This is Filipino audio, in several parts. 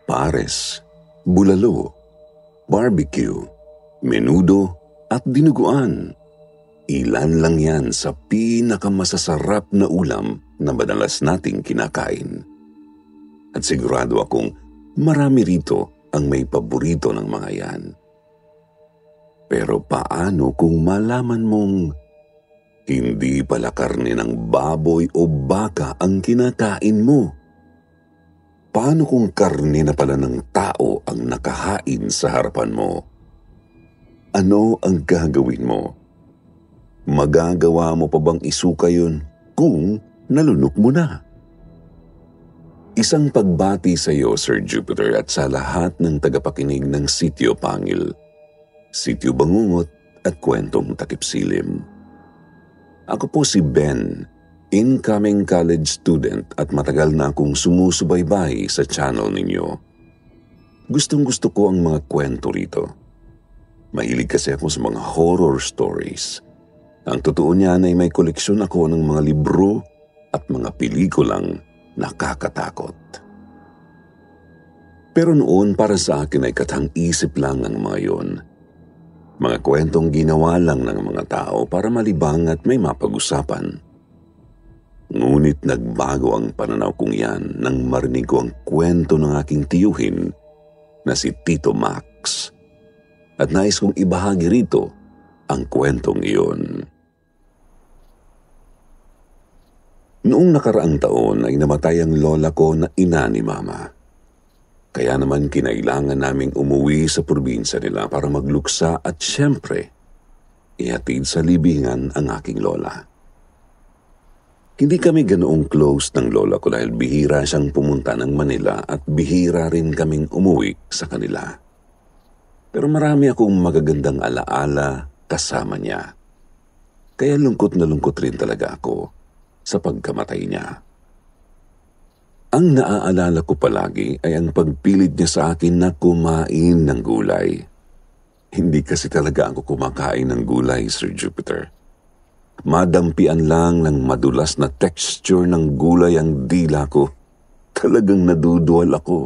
pares, bulalo, barbecue, menudo at dinuguan. Ilan lang yan sa pinakamasasarap na ulam na madalas nating kinakain. At sigurado akong marami rito ang may paborito ng mga yan. Pero paano kung malaman mong hindi pala karne ng baboy o baka ang kinakain mo? Paano kung karne na pala ng tao ang nakahain sa harapan mo? Ano ang gagawin mo? Magagawa mo pa bang isuka yun kung nalunok mo na? Isang pagbati sa iyo, Sir Jupiter, at sa lahat ng tagapakinig ng Sityo Pangil, Sityo Bangungot at Kwentong Takipsilim. Ako po si Ben, incoming college student at matagal na akong sumusubaybay sa channel ninyo. Gustong-gusto ko ang mga kwento rito. Mahilig kasi ako sa mga horror stories. Ang totoo niyan ay may koleksyon ako ng mga libro at mga pelikulang nakakatakot. Pero noon para sa akin ay katang-isip lang ang mga yon. Mga kwentong ginawa lang ng mga tao para malibang at may mapag-usapan. Ngunit nagbago ang pananaw kong yan nang marinig ko ang kwento ng aking tiyuhin na si Tito Max. At nais kong ibahagi rito ang kwentong iyon. Noong nakaraang taon ay namatay ang lola ko na ina ni Mama. Kaya naman kinailangan naming umuwi sa probinsya nila para magluksa at siyempre, ihatid sa libingan ang aking lola. Hindi kami ganoong close ng lola ko dahil bihira siyang pumunta ng Manila at bihira rin kaming umuwi sa kanila. Pero marami akong magagandang alaala kasama niya. Kaya lungkot na lungkot rin talaga ako sa pagkamatay niya. Ang naaalala ko palagi ay ang pagpilit niya sa akin na kumain ng gulay. Hindi kasi talaga ako kumakain ng gulay, Sir Jupiter. Madampian lang ng madulas na texture ng gulay ang dila ko. Talagang naduduwal ako.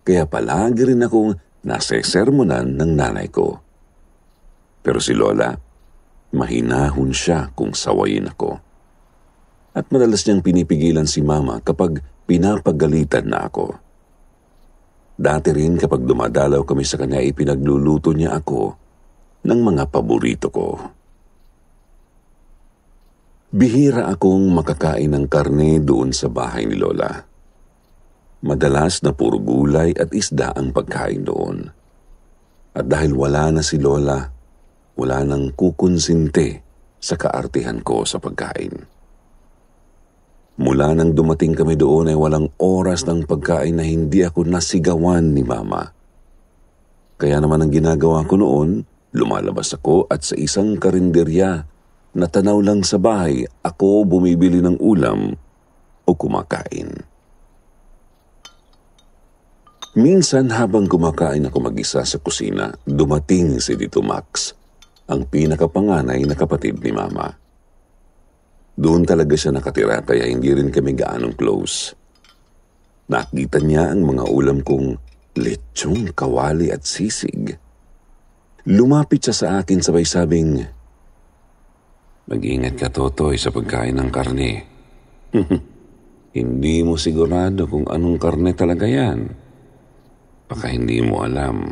Kaya palagi rin akong nasesermonan ng nanay ko. Pero si Lola, mahinahon siya kung sawayin ako. At madalas niyang pinipigilan si Mama kapag pinapagalitan na ako. Dati rin kapag dumadalaw kami sa kanya, ipinagluluto niya ako ng mga paborito ko. Bihira akong makakain ng karne doon sa bahay ni Lola. Madalas na puro gulay at isda ang pagkain doon. At dahil wala na si Lola, wala nang kukonsinte sa kaartihan ko sa pagkain. Mula nang dumating kami doon ay walang oras ng pagkain na hindi ako nasigawan ni Mama. Kaya naman ang ginagawa ko noon, lumalabas ako at sa isang karinderya na tanaw lang sa bahay, ako bumibili ng ulam o kumakain. Minsan habang kumakain ako mag-isa sa kusina, dumating si Tito Max, ang pinakapanganay na kapatid ni Mama. Doon talaga siya nakatira kaya hindi rin kami gaanong close. Nakita niya ang mga ulam kong lechong, kawali at sisig. Lumapit siya sa akin sabay sabing, "Mag-ingat ka, Totoy, sa pagkain ng karne." "Hindi mo sigurado kung anong karne talaga yan. Baka hindi mo alam.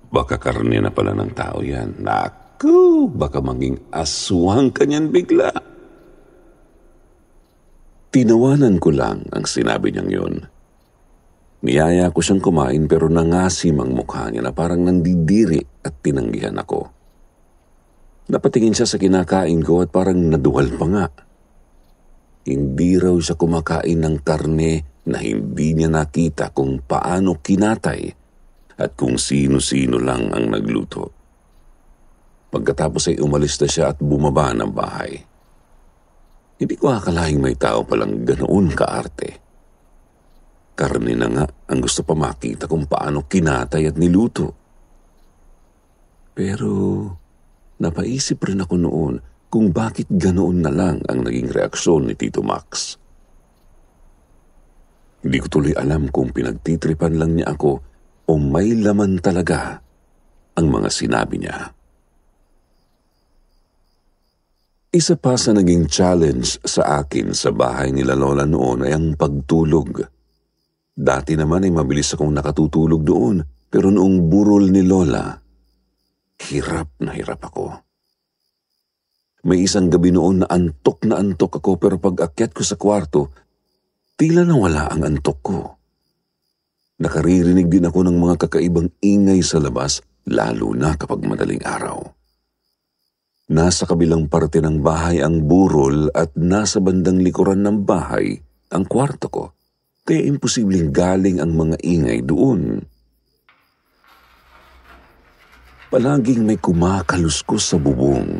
Baka karne na pala ng tao yan. Naku, baka maging aswang ka niyan bigla." Tinawanan ko lang ang sinabi niyang yun. Niyaya ko siyang kumain pero nangasim ang mukha niya na parang nandidiri at tinanggihan ako. Napatingin siya sa kinakain ko at parang naduwal pa nga. Hindi raw siya kumakain ng karne na hindi niya nakita kung paano kinatay at kung sino-sino lang ang nagluto. Pagkatapos ay umalis na siya at bumaba ng bahay. Hindi ko akalaing may tao palang ganoon kaarte. Karne na nga ang gusto pa makita kung paano kinatay at niluto. Pero napaisip rin ako noon kung bakit ganoon na lang ang naging reaksyon ni Tito Max. Hindi ko tuloy alam kung pinagtitripan lang niya ako o may laman talaga ang mga sinabi niya. Isa pa sa naging challenge sa akin sa bahay nila Lola noon ay ang pagtulog. Dati naman ay mabilis akong nakatutulog doon, pero noong burol ni Lola, hirap na hirap ako. May isang gabi noon na antok ako, pero pag akyat ko sa kwarto, tila nawala ang antok ko. Nakaririnig din ako ng mga kakaibang ingay sa labas, lalo na kapag madaling araw. Nasa kabilang parte ng bahay ang burol at nasa bandang likuran ng bahay ang kwarto ko, kaya imposibleng galing ang mga ingay doon. Palaging may kumakaluskos sa bubong.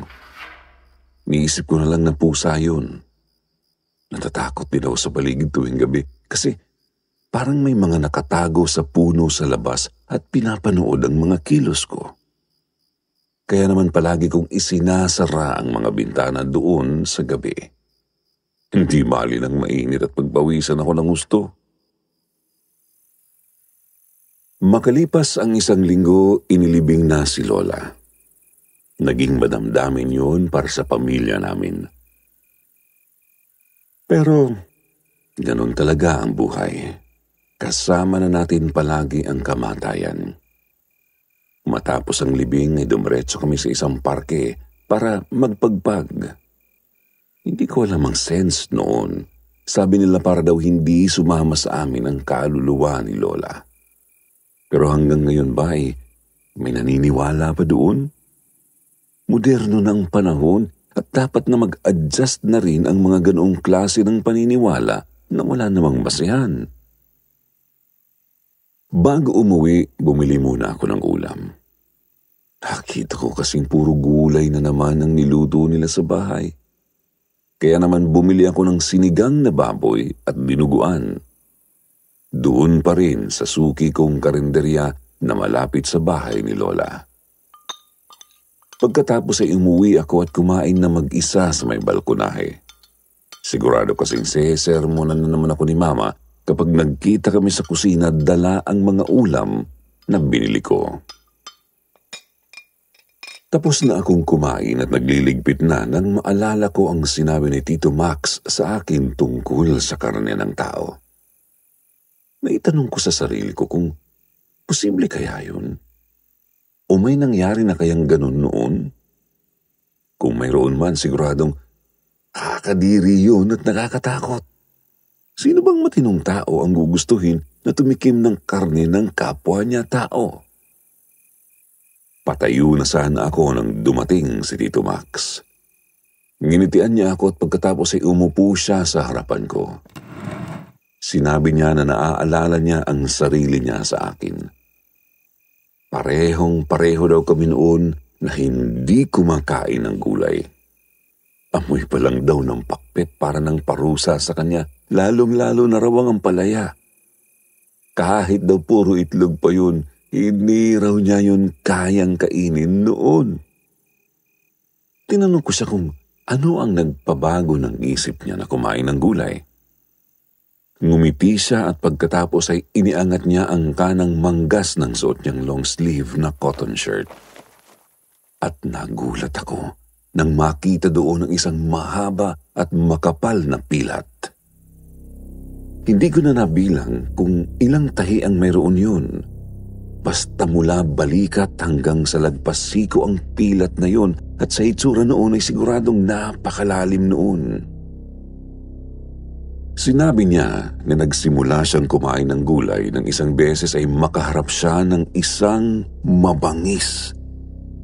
Niisip ko na lang na pusa yun. Natatakot din ako sa paligid tuwing gabi kasi parang may mga nakatago sa puno sa labas at pinapanood ang mga kilos ko. Kaya naman palagi kong isinasara ang mga bintana doon sa gabi. Hindi mali ng mainit at pagbawisan ako ng gusto. Makalipas ang 1 linggo, inilibing na si Lola. Naging madamdamin yun para sa pamilya namin. Pero ganun talaga ang buhay. Kasama na natin palagi ang kamatayan. Matapos ang libing ay dumiretso kami sa isang parke para magpagpag. Hindi ko alam ang sense noon. Sabi nila para daw hindi sumama sa amin ang kaluluwa ni Lola. Pero hanggang ngayon ba may naniniwala pa doon? Moderno na ang panahon at dapat na mag-adjust na rin ang mga ganoong klase ng paniniwala na wala namang basehan. Bago umuwi, bumili muna ako ng ulam. Nakita ko kasing puro gulay na naman ang niluto nila sa bahay. Kaya naman bumili ako ng sinigang na baboy at dinuguan. Doon pa rin sa suki kong karinderya na malapit sa bahay ni Lola. Pagkatapos ay umuwi ako at kumain na mag-isa sa may balkonahe. Sigurado kasing sesermonan na naman ako ni Mama kapag nagkita kami sa kusina dala ang mga ulam na binili ko. Tapos na akong kumain at nagliligpit na nang maalala ko ang sinabi ni Tito Max sa akin tungkol sa karne ng tao. Naitanong ko sa sarili ko kung posible kaya yun? O may nangyari na kayang ganun noon? Kung mayroon man, siguradong kakadiri yun at nakakatakot. Sino bang matinong tao ang gugustuhin na tumikim ng karne ng kapwa niya tao? Patayo na sana ako nang dumating si Tito Max. Nginitian niya ako at pagkatapos ay umupo siya sa harapan ko. Sinabi niya na naaalala niya ang sarili niya sa akin. Parehong-pareho daw kami noon na hindi kumakain ng gulay. Amoy pa lang daw ng pakpet para ng parusa sa kanya, lalong-lalo na raw ang ampalaya. Kahit daw puro itlog pa yun, hindi raw niya yun kayang kainin noon. Tinanong ko siya kung ano ang nagpabago ng isip niya na kumain ng gulay. Ngumiti siya at pagkatapos ay iniangat niya ang kanang manggas ng suot niyang long sleeve na cotton shirt. At nagulat ako nang makita doon ang isang mahaba at makapal na pilat. Hindi ko na nabilang kung ilang tahi ang mayroon yun. Basta mula balikat hanggang sa lagpas siko ang pilat na yun at sa itsura noon ay siguradong napakalalim noon. Sinabi niya na nagsimula siyang kumain ng gulay ng isang beses ay makaharap siya ng isang mabangis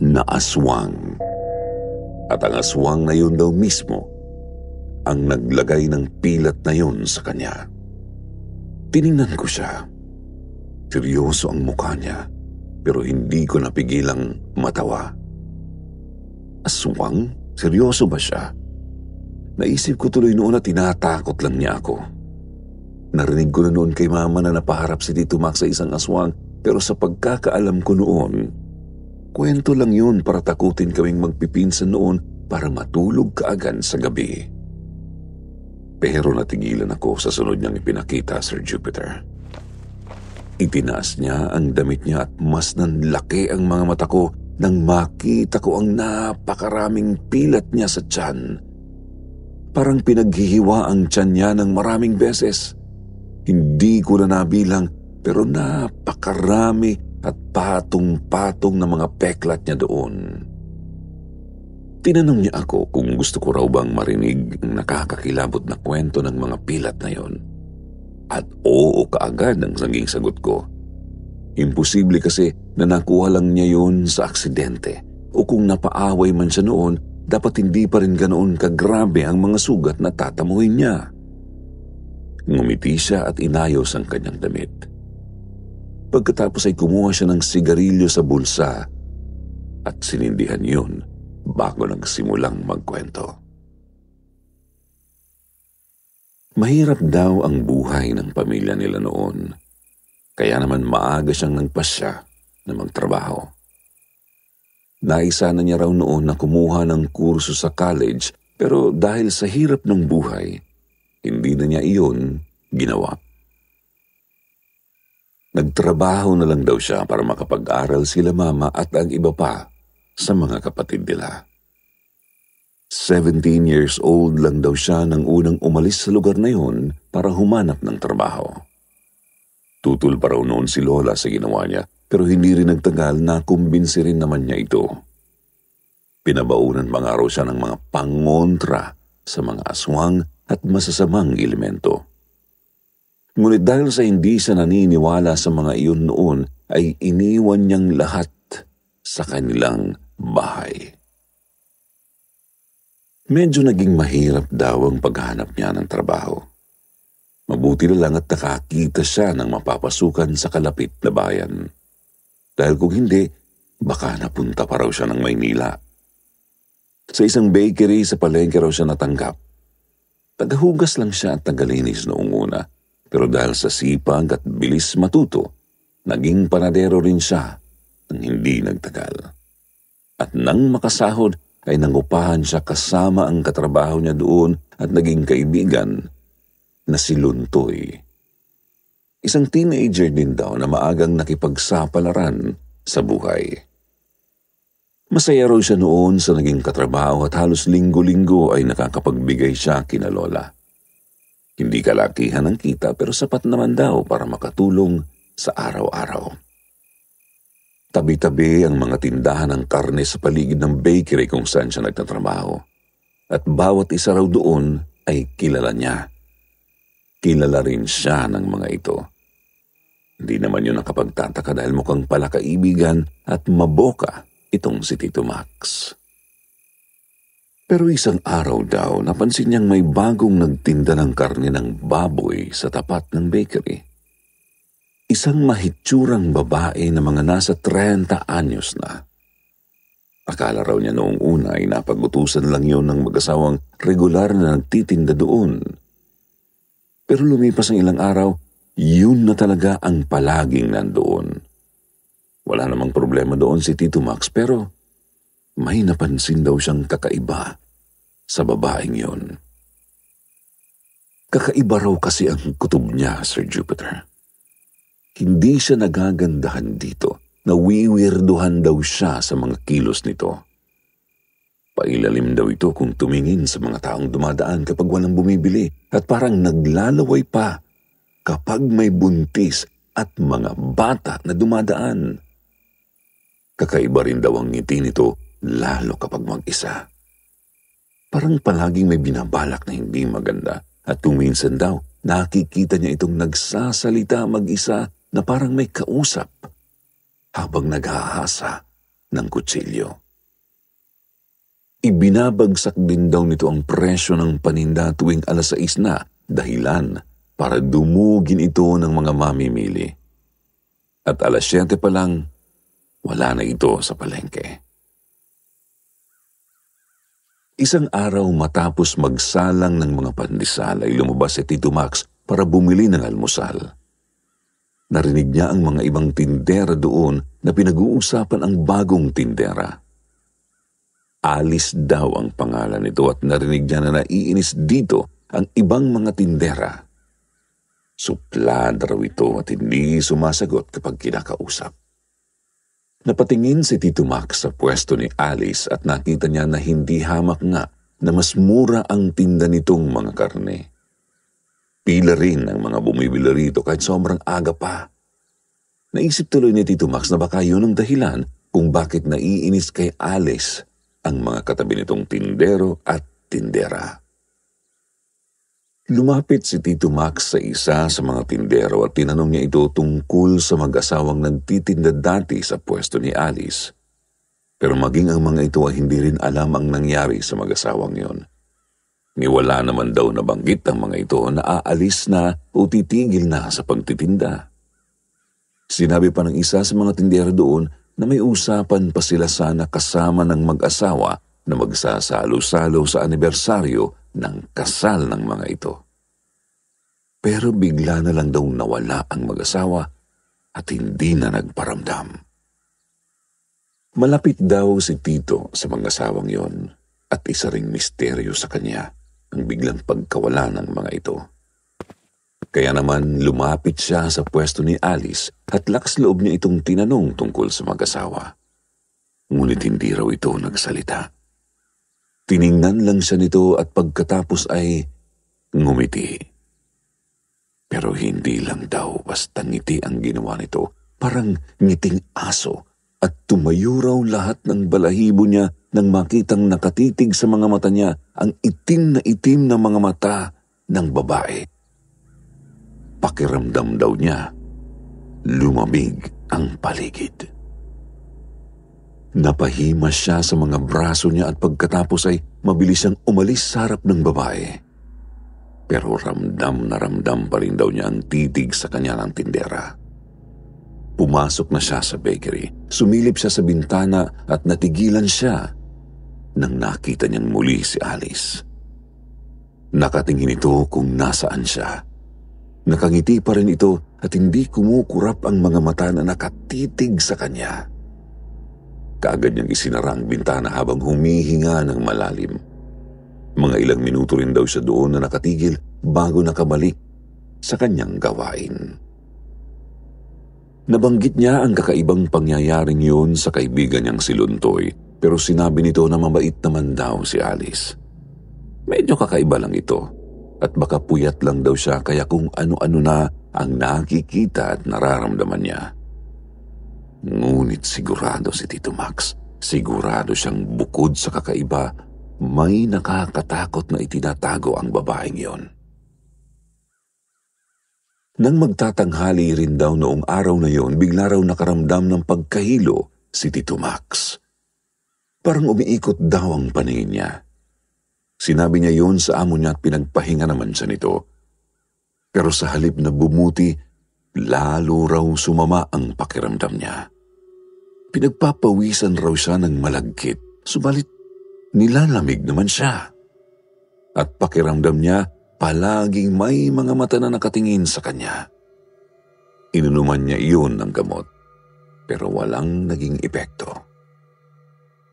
na aswang. At ang aswang na yun daw mismo ang naglagay ng pilat na yun sa kanya. Tiningnan ko siya. Seryoso ang mukha niya pero hindi ko napigilang matawa. Aswang? Seryoso ba siya? Naisip ko tuloy noon na tinatakot lang niya ako. Narinig ko na noon kay Mama na napaharap si Tito Max sa isang aswang pero sa pagkakaalam ko noon, kwento lang yun para takutin kaming magpipinsan noon para matulog kaagad sa gabi. Pero natigilan ako sa sunod niyang ipinakita, Sir Jupiter. Itinaas niya ang damit niya at mas nanlaki ang mga mata ko nang makita ko ang napakaraming pilat niya sa tiyan. Parang pinaghihiwa ang tiyan niya ng maraming beses. Hindi ko na nabilang pero napakarami at patong-patong na mga peklat niya doon. Tinanong niya ako kung gusto ko raw bang marinig ang nakakakilabot na kwento ng mga pilat na yon. At oo kaagad ang naging sagot ko. Imposible kasi na nakuha lang niya yun sa aksidente o kung napaaway man siya noon, dapat hindi pa rin ganoon kagrabe ang mga sugat na tatamuhin niya. Ngumiti siya at inayos ang kanyang damit. Pagkatapos ay kumuha siya ng sigarilyo sa bulsa at sinindihan yun bago nagsimulang magkwento. Mahirap daw ang buhay ng pamilya nila noon. Kaya naman maaga siyang nagpasya na magtrabaho. Naisa na niya raw noon na kumuha ng kurso sa college pero dahil sa hirap ng buhay, hindi na niya iyon ginawa. Nagtrabaho na lang daw siya para makapag-aral sila mama at ang iba pa sa mga kapatid nila. 17 years old lang daw siya nang unang umalis sa lugar na yun para humanap ng trabaho. Tutol pa raw noon si Lola sa ginawa niya pero hindi rin nagtagal na kumbinsi rin naman niya ito. Pinabaunan pa nga raw siya ng mga pangontra sa mga aswang at masasamang elemento. Ngunit dahil sa hindi siya naniniwala sa mga iyon noon ay iniwan niyang lahat sa kanilang bahay. Medyo naging mahirap daw ang paghahanap niya ng trabaho. Mabuti na lang at nakakita siya ng mapapasukan sa kalapit na bayan. Dahil kung hindi, baka napunta pa raw siya ng Maynila. Sa isang bakery sa palengke raw siya natanggap. Tagahugas lang siya at tagalinis noong una. Pero dahil sa sipag at bilis matuto, naging panadero rin siya nang hindi nagtagal. At nang makasahod, ay nangupahan siya kasama ang katrabaho niya doon at naging kaibigan na si Luntoy. Isang teenager din daw na maagang nakipagsapalaran sa buhay. Masaya raw siya noon sa naging katrabaho at halos linggo-linggo ay nakakapagbigay siya kina Lola. Hindi kalakihan ang kita pero sapat naman daw para makatulong sa araw-araw. Tabi-tabi ang mga tindahan ng karne sa paligid ng bakery kung saan siya nagtatrabaho. At bawat isa raw doon ay kilala niya. Kilala rin siya ng mga ito. Hindi naman yun nakapagtataka dahil mukhang palakaibigan at maboka itong si Tito Max. Pero isang araw daw, napansin niyang may bagong nagtinda ng karne ng baboy sa tapat ng bakery. Isang mahitsurang babae na mga nasa 30 anyos na. Akala raw niya noong una ay napag-utusan lang yun ng mag-asawang regular na nagtitinda doon. Pero lumipas ang ilang araw, yun na talaga ang palaging nandoon. Wala namang problema doon si Tito Max pero may napansin daw siyang kakaiba sa babaeng yun. Kakaiba raw kasi ang kutob niya, Sir Jupiter. Hindi siya nagagandahan dito. Nawiwirduhan daw siya sa mga kilos nito. Pailalim daw ito kung tumingin sa mga taong dumadaan kapag walang bumibili at parang naglalaway pa kapag may buntis at mga bata na dumadaan. Kakaiba rin daw ang ngiti nito lalo kapag mag-isa. Parang palaging may binabalak na hindi maganda at kung minsan daw nakikita niya itong nagsasalita mag-isa na parang may kausap habang naghahasa ng kutsilyo. Ibinabagsak din daw nito ang presyo ng paninda tuwing 6:00 na dahilan para dumugin ito ng mga mamimili. At 7:00 pa lang, wala na ito sa palengke. Isang araw matapos magsalang ng mga pandesal ay lumabas si Tito Max para bumili ng almusal. Narinig niya ang mga ibang tindera doon na pinag-uusapan ang bagong tindera. Alice daw ang pangalan nito at narinig niya na naiinis dito ang ibang mga tindera. Suplada raw ito at hindi sumasagot kapag kinakausap. Napatingin si Tito Max sa pwesto ni Alice at nakita niya na hindi hamak nga na mas mura ang tinda nitong mga karne. Pila rin ang mga bumibili rito kahit sobrang aga pa. Naisip tuloy ni Tito Max na baka yun ang dahilan kung bakit naiinis kay Alice ang mga katabi nitong tindero at tindera. Lumapit si Tito Max sa isa sa mga tindero at tinanong niya ito tungkol sa mag-asawang nagtitinda dati sa pwesto ni Alice. Pero maging ang mga ito ay hindi rin alam ang nangyari sa mag-asawang yon. Niwala naman daw nabanggit ang mga ito na aalis na o titigil na sa pagtitinda. Sinabi pa ng isa sa mga tindero doon na may usapan pa sila sana kasama ng mag-asawa na magsasalo-salo sa anibersaryo ng kasal ng mga ito. Pero bigla na lang daw nawala ang mag-asawa at hindi na nagparamdam. Malapit daw si Tito sa mag-asawang yon at isa ring misteryo sa kanya ang biglang pagkawala ng mga ito. Kaya naman lumapit siya sa pwesto ni Alice at lakas loob niya itong tinanong tungkol sa mag-asawa. Ngunit hindi raw ito nagsalita. Tiningnan lang siya nito at pagkatapos ay ngumiti. Pero hindi lang daw basta ngiti ang ginawa nito. Parang ngiting aso at tumayo raw lahat ng balahibo niya nang makitang nakatitig sa mga mata niya ang itim na mga mata ng babae. Pakiramdam daw niya, lumamig ang paligid. Napahimas siya sa mga braso niya at pagkatapos ay mabilis siyang umalis sa harap ng babae. Pero ramdam na ramdam pa rin daw niya ang titig sa kanya ng tindera. Pumasok na siya sa bakery, sumilip siya sa bintana at natigilan siya nang nakita niyang muli si Alice. Nakatingin ito kung nasaan siya. Nakangiti pa rin ito at hindi kumukurap ang mga mata na nakatitig sa kanya. Kaagad niyang isinara ang bintana habang humihinga ng malalim. Mga ilang minuto rin daw siya doon na nakatigil bago nakabalik sa kanyang gawain. Nabanggit niya ang kakaibang pangyayaring yun sa kaibigan niyang si Luntoy, pero sinabi nito na mabait naman daw si Alice. Medyo kakaiba lang ito at baka puyat lang daw siya kaya kung ano-ano na ang nakikita at nararamdaman niya. Ngunit sigurado si Tito Max, sigurado siyang bukod sa kakaiba, may nakakatakot na itinatago ang babaeng yon. Nang magtatanghali rin daw noong araw na yon, bigla raw nakaramdam ng pagkahilo si Tito Max. Parang umiikot daw ang paningin niya. Sinabi niya yon sa amo niya at pinagpahinga naman siya nito. Pero sa halip na bumuti, lalo raw sumama ang pakiramdam niya. Pinagpapawisan raw siya ng malagkit, subalit nilalamig naman siya. At pakiramdam niya, palaging may mga mata na nakatingin sa kanya. Inunuman niya iyon ng gamot, pero walang naging epekto.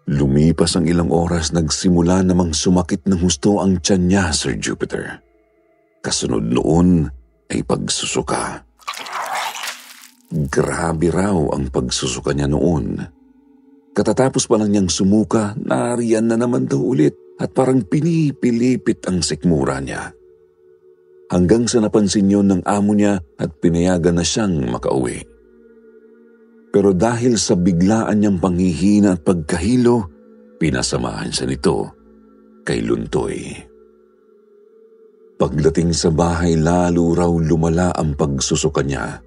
Lumipas ang ilang oras, nagsimula namang sumakit ng husto ang tiyan niya, Sir Jupiter. Kasunod noon ay pagsusuka. Grabe raw ang pagsusuka niya noon. Katatapos pa lang niyang sumuka, nariyan na naman daw ulit at parang pinipilipit ang sikmura niya. Hanggang sa napansin yun ng amo niya at pinayagan na siyang makauwi. Pero dahil sa biglaan niyang panghihina at pagkahilo, pinasamahan siya nito kay Luntoy. Pagdating sa bahay, lalo raw lumala ang pagsusuka niya.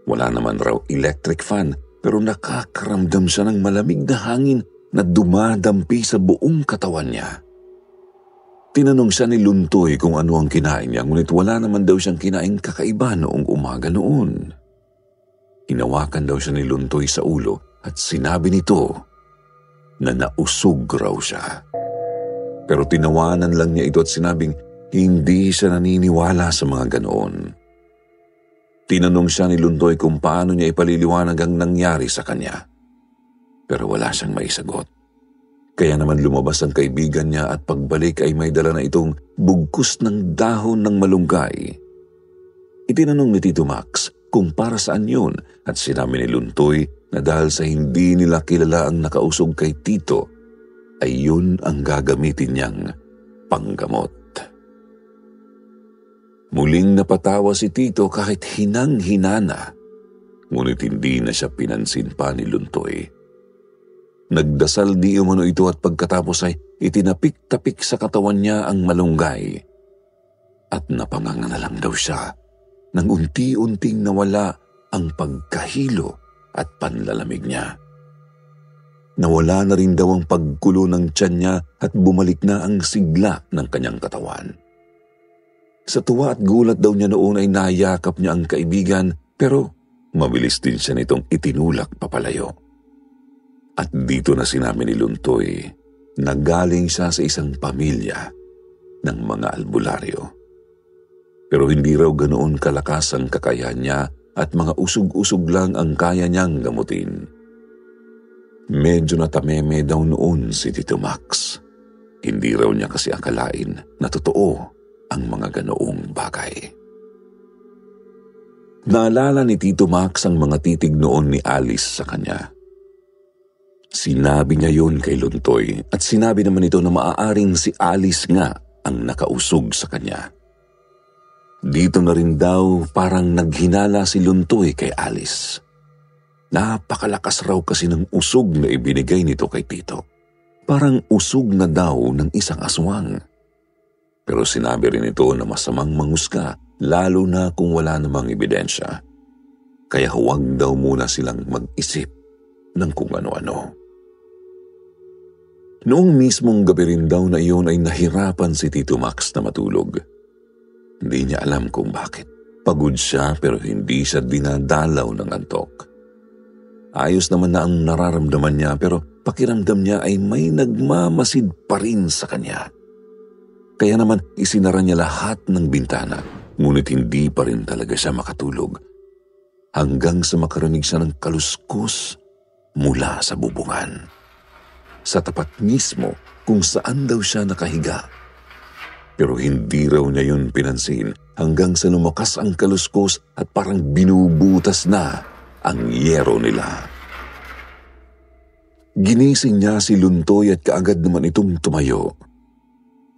Wala naman raw electric fan, pero nakakaramdam siya ng malamig na hangin na dumadampi sa buong katawan niya. Tinanong siya ni Luntoy kung ano ang kinain niya, ngunit wala naman daw siyang kinaing kakaiba noong umaga noon. Hinawakan daw siya ni Luntoy sa ulo at sinabi nito na nausog raw siya. Pero tinawanan lang niya ito at sinabing hindi siya naniniwala sa mga ganoon. Tinanong siya ni Luntoy kung paano niya ipaliliwanag ang nangyari sa kanya. Pero wala siyang maisagot. Kaya naman lumabas ang kaibigan niya at pagbalik ay may dala na itong bugkus ng dahon ng malunggay. Itinanong ni Tito Max kung para saan yun at sinabi ni Luntoy na dahil sa hindi nila kilala ang nakausog kay Tito, ay yun ang gagamitin niyang panggamot. Muling napatawa si Tito kahit hinang-hinana, ngunit hindi na siya pinansin pa ni Luntoy. Nagdasal di umano ito at pagkatapos ay itinapik-tapik sa katawan niya ang malunggay. At napanganga na lang daw siya nang unti-unting nawala ang pagkahilo at panlalamig niya. Nawala na rin daw ang paggulo ng tiyan niya at bumalik na ang sigla ng kanyang katawan. Sa tuwa at gulat daw niya noon ay nayakap niya ang kaibigan pero mabilis din siya nitong itinulak papalayo. At dito na sinabi ni Luntoy na galing siya sa isang pamilya ng mga albularyo. Pero hindi raw ganoon kalakas ang kakayahan niya at mga usog-usog lang ang kaya niyang gamutin. Medyo natameme daw noon si Tito Max. Hindi raw niya kasi akalain na totoo ang mga ganoong bagay. Naalala ni Tito Max ang mga titig noon ni Alice sa kanya. Sinabi niya yun kay Luntoy at sinabi naman ito na maaaring si Alice nga ang nakausog sa kanya. Dito na rin daw parang naghinala si Luntoy kay Alice. Napakalakas raw kasi ng usog na ibinigay nito kay Tito. Parang usog na daw ng isang aswang. Pero sinabi rin ito na masamang manghusga lalo na kung wala namang ebidensya. Kaya huwag daw muna silang mag-isip ng kung ano-ano. Noong mismong gabi rin daw na iyon ay nahirapan si Tito Max na matulog. Hindi niya alam kung bakit. Pagod siya pero hindi siya dinadalaw ng antok. Ayos naman na ang nararamdaman niya pero pakiramdam niya ay may nagmamasid pa rin sa kanya. Kaya naman isinara niya lahat ng bintana, ngunit hindi pa rin talaga siya makatulog. Hanggang sa makarinig siya ng kaluskos mula sa bubungan. Sa tapat mismo kung saan daw siya nakahiga. Pero hindi raw niya yun pinansin hanggang sa lumakas ang kaluskos at parang binubutas na ang yero nila. Ginising niya si Luntoy at kaagad naman itong tumayo.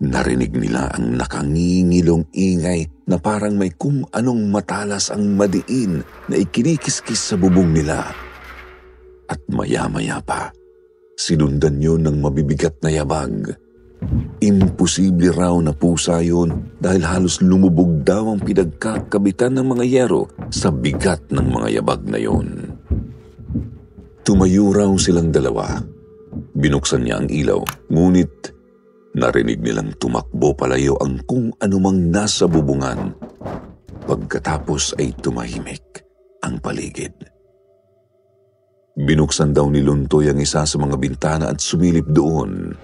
Narinig nila ang nakangingilong ingay na parang may kung anong matalas ang madiin na ikinikiskis sa bubong nila. At maya-maya pa, sinundan yun ng mabibigat na yabag. Imposible raw na pusa yun dahil halos lumubog daw ang pinagkakabitan ng mga yero sa bigat ng mga yabag na yun. Tumayo raw silang dalawa. Binuksan niya ang ilaw, ngunit narinig nilang tumakbo palayo ang kung anumang nasa bubungan. Pagkatapos ay tumahimik ang paligid. Binuksan daw ni Luntoy ang isa sa mga bintana at sumilip doon.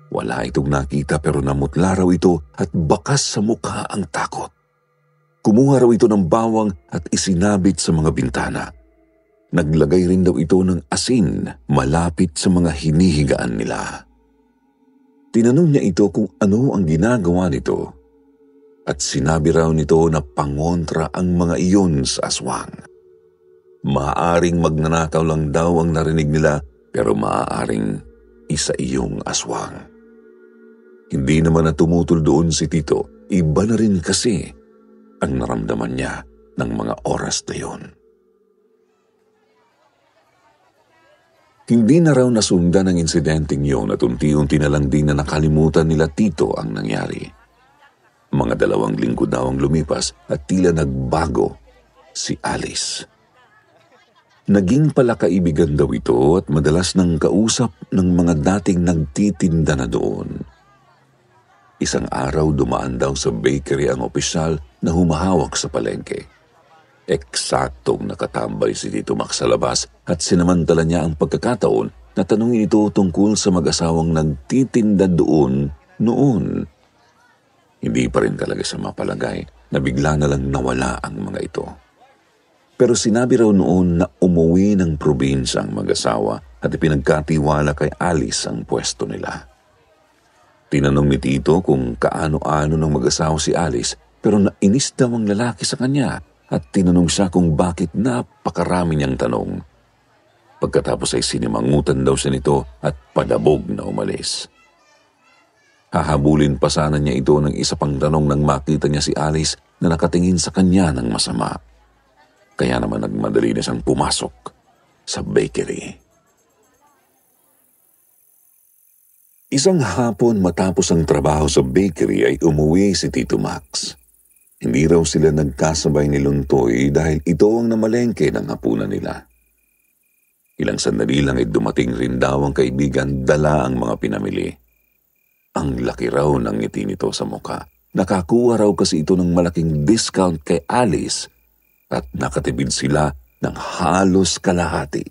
Wala itong nakita pero namutla raw ito at bakas sa mukha ang takot. Kumuha raw ito ng bawang at isinabit sa mga bintana. Naglagay rin daw ito ng asin malapit sa mga hinihigaan nila. Tinanong niya ito kung ano ang ginagawa nito at sinabi raw nito na pangontra ang mga iyon sa aswang. Maaaring magnanakaw lang daw ang narinig nila pero maaaring isa iyong aswang. Hindi naman na tumutol doon si Tito, iba na rin kasi ang naramdaman niya ng mga oras na yun. Hindi na raw nasundan ang insidenteng yun at unti-unti na lang din na nakalimutan nila Tito ang nangyari. Mga 2 linggo daw ang lumipas at tila nagbago si Alice. Naging palakaibigan daw ito at madalas nang kausap ng mga dating nagtitinda na doon. Isang araw dumaan daw sa bakery ang opisyal na humahawak sa palengke. Eksaktong nakatambay si Tito Max sa labas at sinamantala niya ang pagkakataon na tanungin ito tungkol sa mag-asawang nagtitinda doon noon. Hindi pa rin talaga siya mapalagay na bigla na lang nawala ang mga ito. Pero sinabi raw noon na umuwi ng probinsya ang mag-asawa at ipinagkatiwala kay Alice ang pwesto nila. Tinanong ni Tito kung kaano-ano ng mag-asawa si Alice, pero nainis daw ang lalaki sa kanya at tinanong siya kung bakit napakarami niyang tanong. Pagkatapos ay sinimangutan daw siya nito at padabog na umalis. Hahabulin pa sana niya ito ng isa pang tanong nang makita niya si Alice na nakatingin sa kanya ng masama. Kaya naman nagmadali na siyang pumasok sa bakery. Isang hapon matapos ang trabaho sa bakery ay umuwi si Tito Max. Hindi raw sila nagkasabay ni Luntoy dahil ito ang namalengke ng hapunan nila. Ilang sandali lang ay dumating rin daw ang kaibigan, dala ang mga pinamili. Ang laki raw ng ngiti nito sa muka. Nakakuha raw kasi ito ng malaking discount kay Alice at nakatipid sila ng halos kalahati.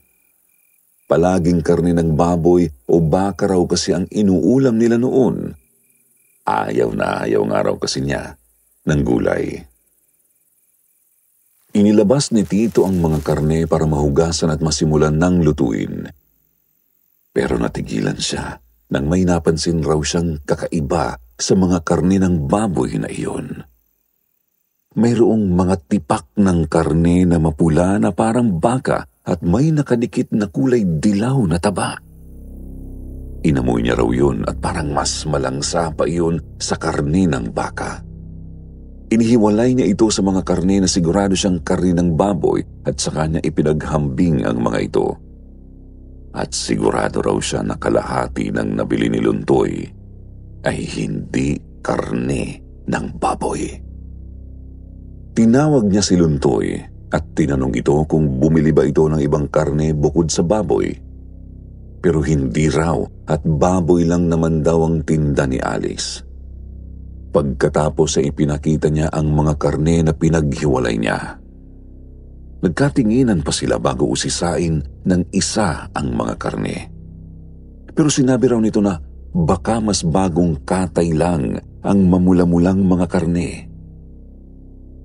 Palaging karne ng baboy o baka raw kasi ang inuulam nila noon. Ayaw na ayaw nga raw kasi niya ng gulay. Inilabas ni Tito ang mga karne para mahugasan at masimulan ng lutuin. Pero natigilan siya nang may napansin raw siyang kakaiba sa mga karne ng baboy na iyon. Mayroong mga tipak ng karne na mapula na parang baka at may nakadikit na kulay dilaw na taba. Inamoy niya raw yun at parang mas malangsa pa iyon sa karne ng baka. Inihiwalay niya ito sa mga karne na sigurado siyang karne ng baboy at saka niya ipinaghambing ang mga ito. At sigurado raw siya na kalahati ng nabili ni Luntoy ay hindi karne ng baboy. Tinawag niya si Luntoy at tinanong ito kung bumili ba ito ng ibang karne bukod sa baboy. Pero hindi raw at baboy lang naman daw ang tinda ni Alice. Pagkatapos ay ipinakita niya ang mga karne na pinaghiwalay niya. Nagkatinginan pa sila bago usisain ng isa ang mga karne. Pero sinabi raw nito na baka mas bagong katay lang ang mamula-mulang mga karne.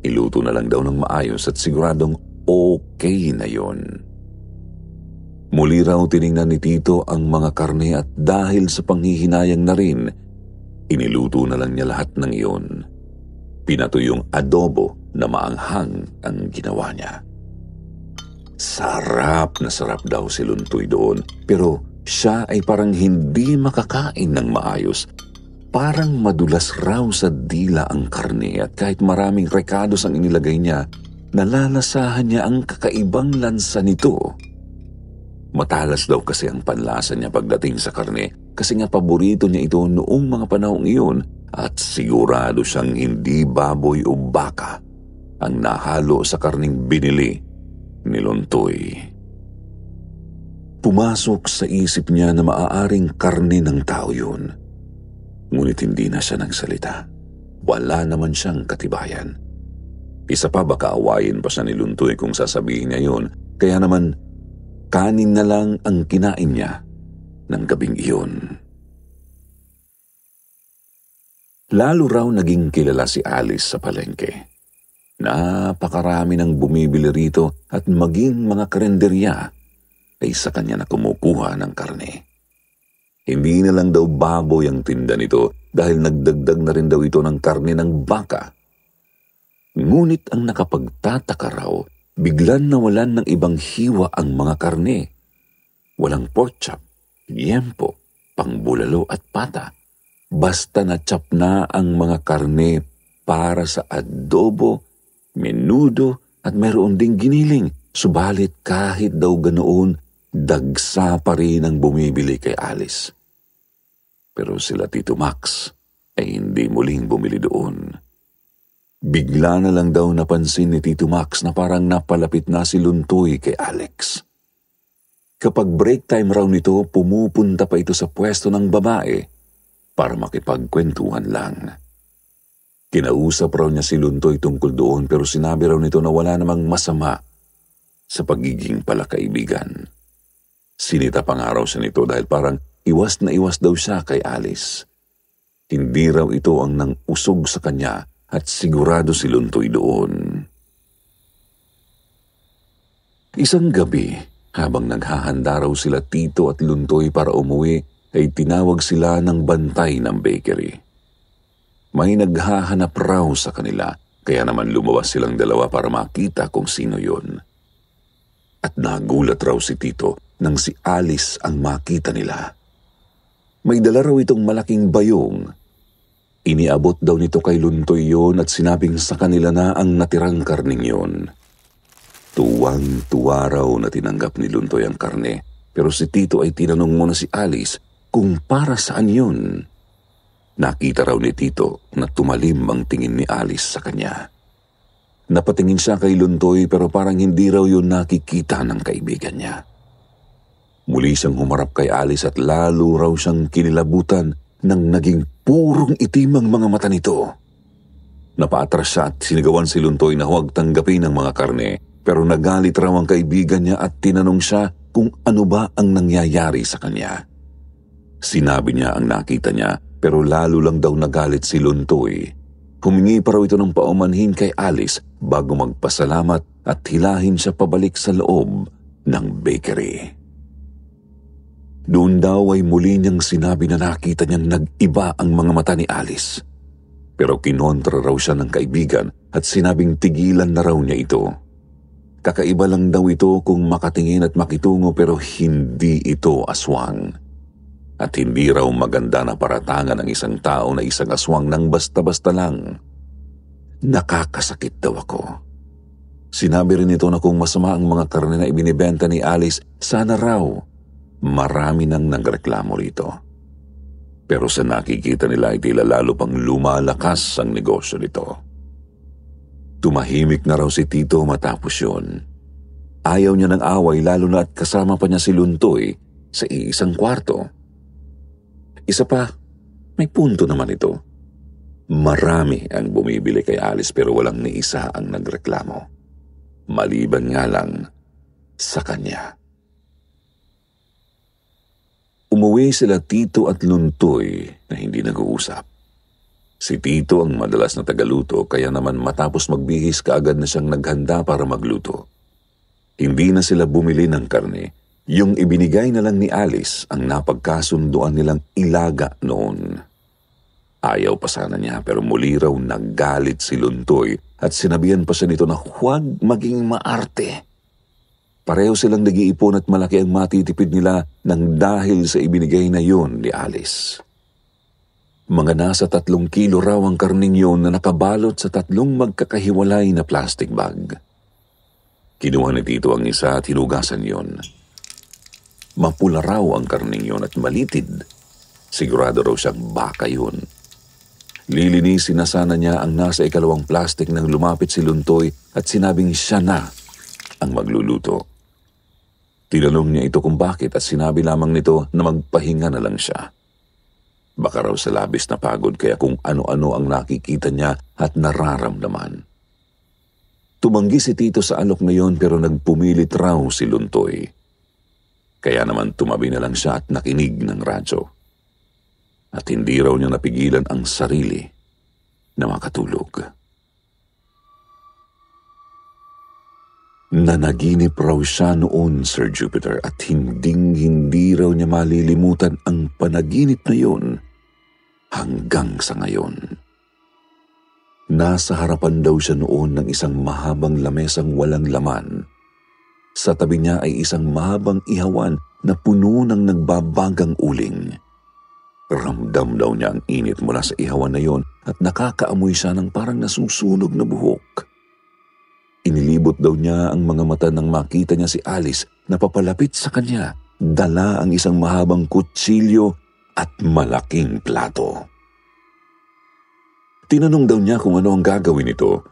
Iluto na lang daw ng maayos at siguradong okay na yon. Muli raw tiningnan ni Tito ang mga karne at dahil sa panghihinayang na rin, iniluto na lang niya lahat ng iyon. Pinatuyong adobo na maanghang ang ginawa niya. Sarap na sarap daw si Luntoy doon, pero siya ay parang hindi makakain ng maayos. Parang madulas raw sa dila ang karne at kahit maraming rekados ang inilagay niya, nalalasahan niya ang kakaibang lansa nito. Matalas daw kasi ang panlasa niya pagdating sa karne kasi nga paborito niya ito noong mga panahong iyon at sigurado siyang hindi baboy o baka ang nahalo sa karning binili ni Luntoy. Pumasok sa isip niya na maaaring karne ng tao yun. Ngunit hindi na siya nagsalita. Wala naman siyang katibayan. Isa pa baka awayin pa siya ni Luntoy kung sasabihin niya yun. Kaya naman, kanin na lang ang kinain niya ng gabing iyon. Lalo raw naging kilala si Alice sa palengke. Napakarami ng bumibili rito at maging mga karenderya ay sa kanya na kumukuha ng karne. Hindi na lang daw baboy ang tinda nito dahil nagdagdag na rin daw ito ng karne ng baka. Ngunit ang nakapagtataka raw, biglang nawalan ng ibang hiwa ang mga karne. Walang pork chop, liempo, pangbulalo at pata. Basta na-chop na ang mga karne para sa adobo, menudo at mayroon ding giniling. Subalit kahit daw ganoon, dagsa pa rin ang bumibili kay Alice. Pero sila Tito Max ay hindi muling bumili doon. Bigla na lang daw napansin ni Tito Max na parang napalapit na si Luntoy kay Alex. Kapag break time raw nito, pumupunta pa ito sa pwesto ng babae para makipagkwentuhan lang. Kinausap raw niya si Luntoy tungkol doon pero sinabi raw nito na wala namang masama sa pagiging palakaibigan. Sinita pa nga raw siya nito dahil parang iwas na iwas daw siya kay Alice. Hindi raw ito ang nang-usog sa kanya at sigurado si Luntoy doon. Isang gabi, habang naghahanda raw sila Tito at Luntoy para umuwi, ay tinawag sila ng bantay ng bakery. May naghahanap raw sa kanila, kaya naman lumabas silang dalawa para makita kung sino yun. At nagulat raw si Tito nang si Alice ang makita nila. May dala raw itong malaking bayong. Iniabot daw nito kay Luntoy yun at sinabing sa kanila na ang natirang karning yun. Tuwang-tuwa raw na tinanggap ni Luntoy ang karne, pero si Tito ay tinanong muna si Alice kung para saan yun. Nakita raw ni Tito na tumalim ang tingin ni Alice sa kanya. Napatingin siya kay Luntoy pero parang hindi raw yun nakikita ng kaibigan niya. Muli siyang humarap kay Alice at lalo raw siyang kinilabutan nang naging purong itim ang mga mata nito. Napaatras siya at sinigawan si Luntoy na huwag tanggapin ang mga karne, pero nagalit raw ang kaibigan niya at tinanong siya kung ano ba ang nangyayari sa kanya. Sinabi niya ang nakita niya, pero lalo lang daw nagalit si Luntoy. Humingi pa raw ito ng paumanhin kay Alice bago magpasalamat at hilahin siya pabalik sa loob ng bakery. Doon daw ay muli niyang sinabi na nakita niyang nag-iba ang mga mata ni Alice. Pero kinontra raw siya ng kaibigan at sinabing tigilan na raw niya ito. Kakaiba lang daw ito kung makatingin at makitungo pero hindi ito aswang. At hindi raw maganda na paratangan ang isang tao na isang aswang nang basta-basta lang. Nakakasakit daw ako. Sinabi rin ito na kung masama ang mga karne na ibinibenta ni Alice, sana raw marami nang nagreklamo rito. Pero sa nakikita nila ay tila lalo pang lumalakas ang negosyo nito. Tumahimik na raw si Tito matapos yun. Ayaw niya ng away lalo na at kasama pa niya si Luntoy sa isang kwarto. Isa pa, may punto naman ito. Marami ang bumibili kay Alice pero walang ni isa ang nagreklamo. Maliban nga lang sa kanya. Umuwi sila Tito at Luntoy na hindi nag-uusap. Si Tito ang madalas na tagaluto kaya naman matapos magbihis kaagad na siyang naghanda para magluto. Hindi na sila bumili ng karne. Yung ibinigay na lang ni Alice ang napagkasunduan nilang ilaga noon. Ayaw pa sana niya pero muli raw naggalit si Luntoy at sinabihan pa siya nito na huwag maging maarte. Pareho silang nag-iipon at malaki ang matitipid nila nang dahil sa ibinigay na yun ni Alice. Mga nasa 3 kilo raw ang karning yun na nakabalot sa 3 magkakahiwalay na plastic bag. Kinuha ni Tito ang isa at hinugasan yun. Mapula raw ang karning yun at malitid. Sigurado raw siyang baka yun. Lilinisin na sana niya ang nasa 2 plastic nang lumapit si Luntoy at sinabing siya na ang magluluto. Tinanong niya ito kung bakit at sinabi lamang nito na magpahinga na lang siya. Baka raw sa labis na pagod kaya kung ano-ano ang nakikita niya at nararamdaman. Tumanggi si Tito sa alok na yon pero nagpumilit raw si Luntoy. Kaya naman tumabi na lang siya at nakinig ng radyo. At hindi raw niya napigilan ang sarili na makatulog. Nanaginip raw siya noon, Sir Jupiter, at hindi raw niya malilimutan ang panaginip na yun hanggang sa ngayon. Nasa harapan daw siya noon ng isang mahabang lamesang walang laman. Sa tabi niya ay isang mahabang ihawan na puno ng nagbabagang uling. Ramdam daw niya ang init mula sa ihawan na yon at nakakaamoy siya ng parang nasusunog na buhok. Inilibot daw niya ang mga mata nang makita niya si Alice na papalapit sa kanya. Dala ang isang mahabang kutsilyo at malaking plato. Tinanong daw niya kung ano ang gagawin nito.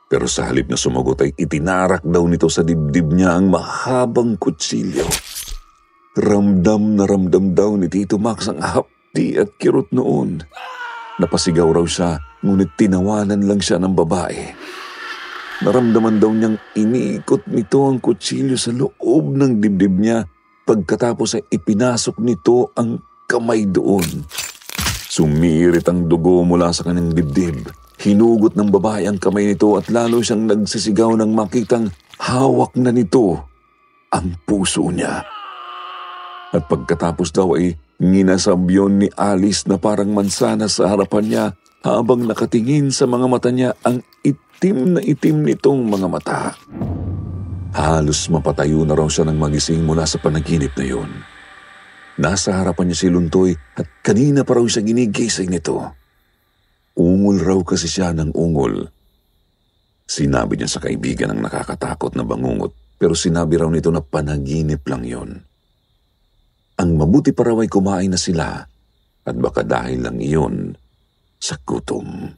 Pero sa halip na sumagot ay itinarak daw nito sa dibdib niya ang mahabang kutsilyo. Ramdam na ramdam daw ni Tito Max ang hapdi at kirot noon. Napasigaw raw siya, ngunit tinawanan lang siya ng babae. Naramdaman daw niyang iniikot nito ang kutsilyo sa loob ng dibdib niya pagkatapos ay ipinasok nito ang kamay doon. Sumirit ang dugo mula sa kanyang dibdib. Hinugot ng babae ang kamay nito at lalo siyang nagsisigaw nang makitang hawak na nito ang puso niya. At pagkatapos daw ay nginasabyon ni Alice na parang mansanas sa harapan niya habang nakatingin sa mga mata niya ang itim na itim nitong mga mata. Halos mapatayo na raw siya nang magising mula sa panaginip na yun. Nasa harapan niya si Luntoy at kanina pa raw siya ginigising nito. Ungol raw kasi siya ng ungol. Sinabi niya sa kaibigan ang nakakatakot na bangungot, pero sinabi raw nito na panaginip lang yon. Ang mabuti pa raw ay kumain na sila at baka dahil lang iyon sa gutom.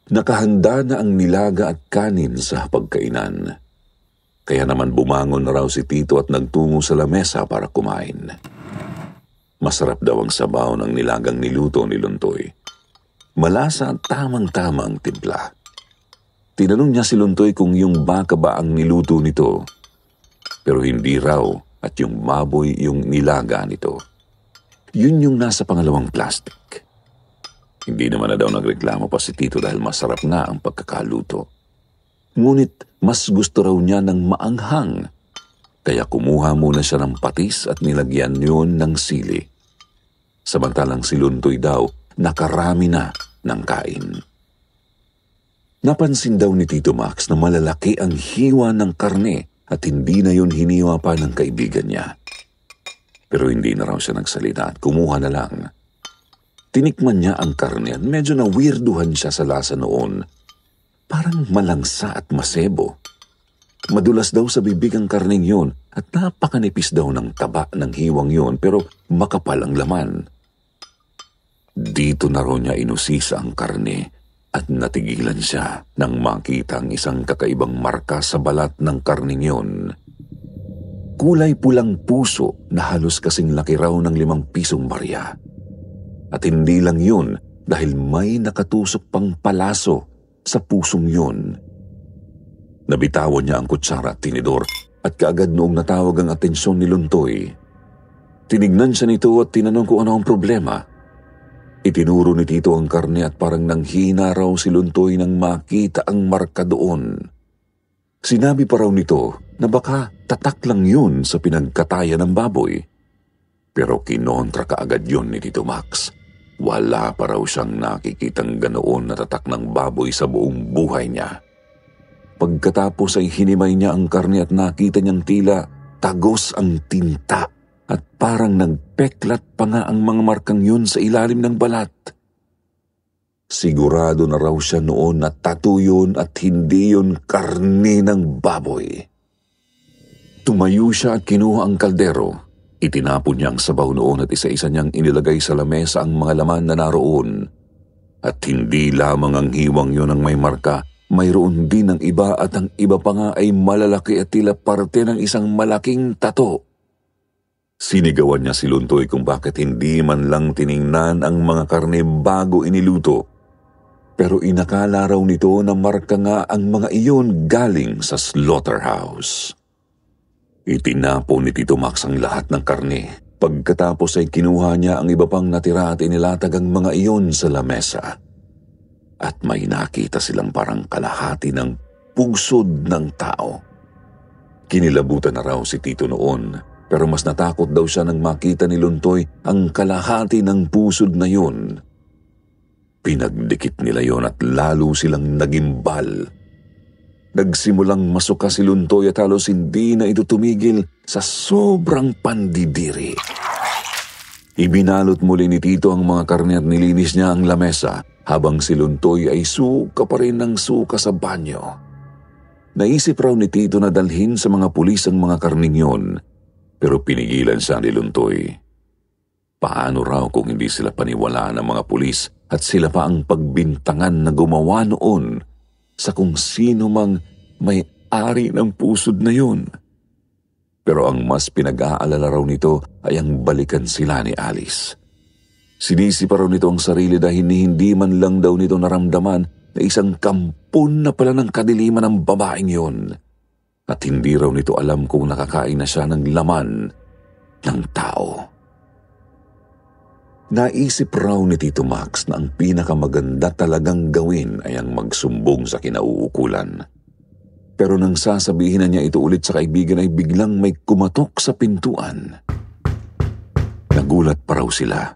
Nakahanda na ang nilaga at kanin sa pagkainan. Kaya naman bumangon na raw si Tito at nagtungo sa lamesa para kumain. Masarap daw ang sabaw ng nilagang niluto ni Luntoy. Malasa at tamang-tamang timpla. Tinanong niya si Luntoy kung yung baka ba ang niluto nito. Pero hindi raw at yung baboy yung nilaga nito. Yun yung nasa pangalawang plastic. Hindi naman na daw nagreklamo pa si Tito dahil masarap nga ang pagkakaluto. Ngunit mas gusto raw niya ng maanghang. Kaya kumuha muna siya ng patis at nilagyan yun ng sili. Samantalang si Luntoy daw nakarami na ng kain. Napansin daw ni Tito Max na malalaki ang hiwa ng karne at hindi na yun hiniwa pa ng kaibigan niya. Pero hindi na raw siya nagsalita at kumuha na lang. Tinikman niya ang karne at medyo na-weirduhan siya sa lasa noon. Parang malangsa at masebo. Madulas daw sa bibig ang karneng yun at napakanipis daw ng taba ng hiwang yun pero makapal ang laman. Dito na raw niya inusisa ang karne at natigilan siya nang makita ang isang kakaibang marka sa balat ng karneng yun. Kulay pulang puso na halos kasing laki raw ng 5 pisong barya. At hindi lang yun dahil may nakatusok pang palaso sa pusong yun. Nabitawan niya ang kutsara at tinidor at kaagad noong natawag ang atensyon ni Luntoy. Tinignan siya nito at tinanong kung ano ang problema. Itinuro ni Tito ang karne at parang nanghina raw si Luntoy nang makita ang marka doon. Sinabi pa raw nito na baka tatak lang yun sa pinagkataya ng baboy. Pero kinontra kaagad yun ni Tito Max. Wala pa raw siyang nakikitang ganoon na tatak ng baboy sa buong buhay niya. Pagkatapos ay hinimay niya ang karne at nakita niyang tila tagos ang tinta at parang nagpeklat pa nga ang mga markang yun sa ilalim ng balat. Sigurado na raw siya noon na tattoo yun at hindi yun karne ng baboy. Tumayo siya at kinuha ang kaldero. Itinapon niya ang sabaw noon at isa-isa niyang inilagay sa lamesa ang mga laman na naroon. At hindi lamang ang hiwang yun ang may marka, mayroon din ang iba at ang iba pa nga ay malalaki at tila parte ng isang malaking tato. Sinigawan niya si Luntoy kung bakit hindi man lang tiningnan ang mga karne bago iniluto. Pero inakala raw nito na marka nga ang mga iyon galing sa slaughterhouse. Itinapon ni Tito Max ang lahat ng karne. Pagkatapos ay kinuha niya ang iba pang natira at inilatag ang mga iyon sa lamesa. At may nakita silang parang kalahati ng pugsod ng tao. Kinilabutan na raw si Tito noon, pero mas natakot daw siya nang makita ni Luntoy ang kalahati ng pusod na yun. Pinagdikit nila yon at lalo silang nagimbal. Nagsimulang masuka si Luntoy at halos hindi na ito tumigil sa sobrang pandidiri. Ibinalot muli ni Tito ang mga karne at nilinis niya ang lamesa habang si Luntoy ay suka pa rin ng suka sa banyo. Naisip raw ni Tito na dalhin sa mga pulis ang mga karning yon, pero pinigilan siya ni Luntoy. Paano raw kung hindi sila paniwalaan ng mga pulis at sila pa ang pagbintangan na gumawa noon sa kung sino mang may-ari ng pusod na yun? Pero ang mas pinag-aalala raw nito ay ang balikan sila ni Alice. Sinisi pa raw nito ang sarili dahil hindi man lang daw nito naramdaman na isang kampon na pala ng kadiliman ng babaeng yun. At hindi raw nito alam kung nakakain na siya ng laman ng tao. Naisip raw ni Tito Max na ang pinakamaganda talagang gawin ay ang magsumbong sa kinauukulan. Pero nang sasabihin na niya ito ulit sa kaibigan ay biglang may kumatok sa pintuan. Nagulat pa raw sila.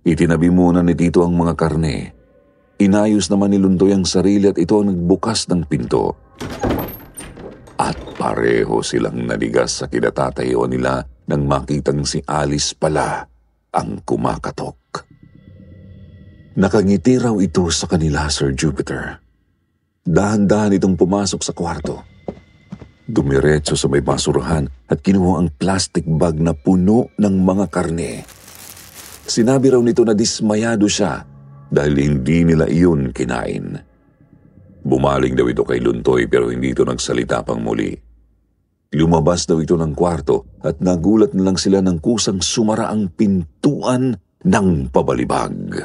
Itinabi muna ni Tito ang mga karne. Inayos naman ni Lundoy ang sarili at ito ang nagbukas ng pinto. At pareho silang naligas sa kinatatayuan nila nang makitang si Alice pala ang kumakatok. Nakangiti raw ito sa kanila, Sir Jupiter. Dahan-dahan itong pumasok sa kwarto. Dumiretso sa may basurahan at kinuha ang plastic bag na puno ng mga karne. Sinabi raw nito na dismayado siya dahil hindi nila iyon kinain. Bumaling daw ito kay Luntoy pero hindi ito nagsalita pang muli. Lumabas daw ito ng kwarto at nagulat na lang sila nang kusang sumara ang pintuan ng pabalibag.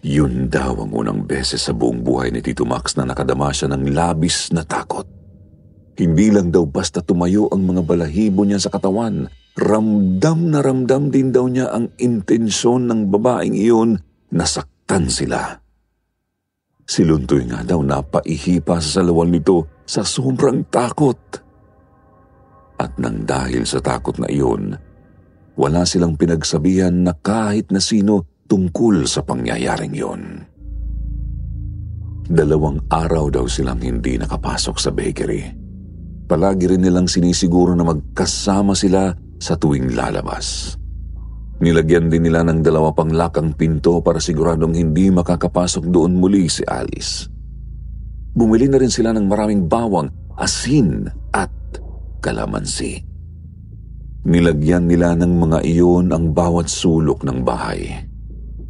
Yun daw ang unang beses sa buong buhay ni Tito Max na nakadama siya ng labis na takot. Hindi lang daw basta tumayo ang mga balahibo niya sa katawan, ramdam na ramdam din daw niya ang intensyon ng babaeng iyon na saktan sila. Si Luntoy nga daw napaihipa sa salawan nito sa sobrang takot. At nang dahil sa takot na iyon, wala silang pinagsabihan na kahit na sino tungkol sa pangyayaring yon. 2 araw daw silang hindi nakapasok sa bakery. Palagi rin nilang sinisiguro na magkasama sila sa tuwing lalabas. Nilagyan din nila ng 2 pang lakang pinto para siguradong hindi makakapasok doon muli si Alice. Bumili na rin sila ng maraming bawang, asin at kalamansi. Nilagyan nila ng mga iyon ang bawat sulok ng bahay.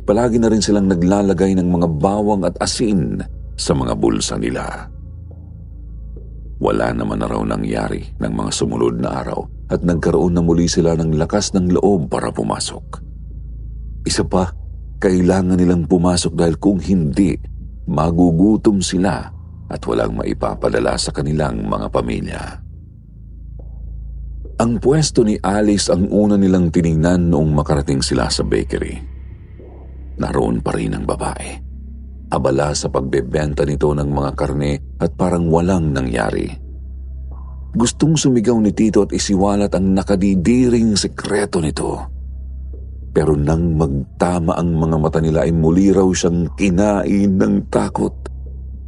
Palagi na rin silang naglalagay ng mga bawang at asin sa mga bulsa nila. Wala naman na raw nangyari ng mga sumunod na araw at nagkaroon na muli sila ng lakas ng loob para pumasok. Isa pa, kailangan nilang pumasok dahil kung hindi, magugutom sila at walang maipapadala sa kanilang mga pamilya. Ang pwesto ni Alice ang una nilang tiningnan noong makarating sila sa bakery. Naroon pa rin ang babae. Abala sa pagbebenta nito ng mga karne at parang walang nangyari. Gustong sumigaw ni Tito at isiwalat ang nakadidiring sekreto nito. Pero nang magtama ang mga mata nila ay muli raw siyang kinain ng takot.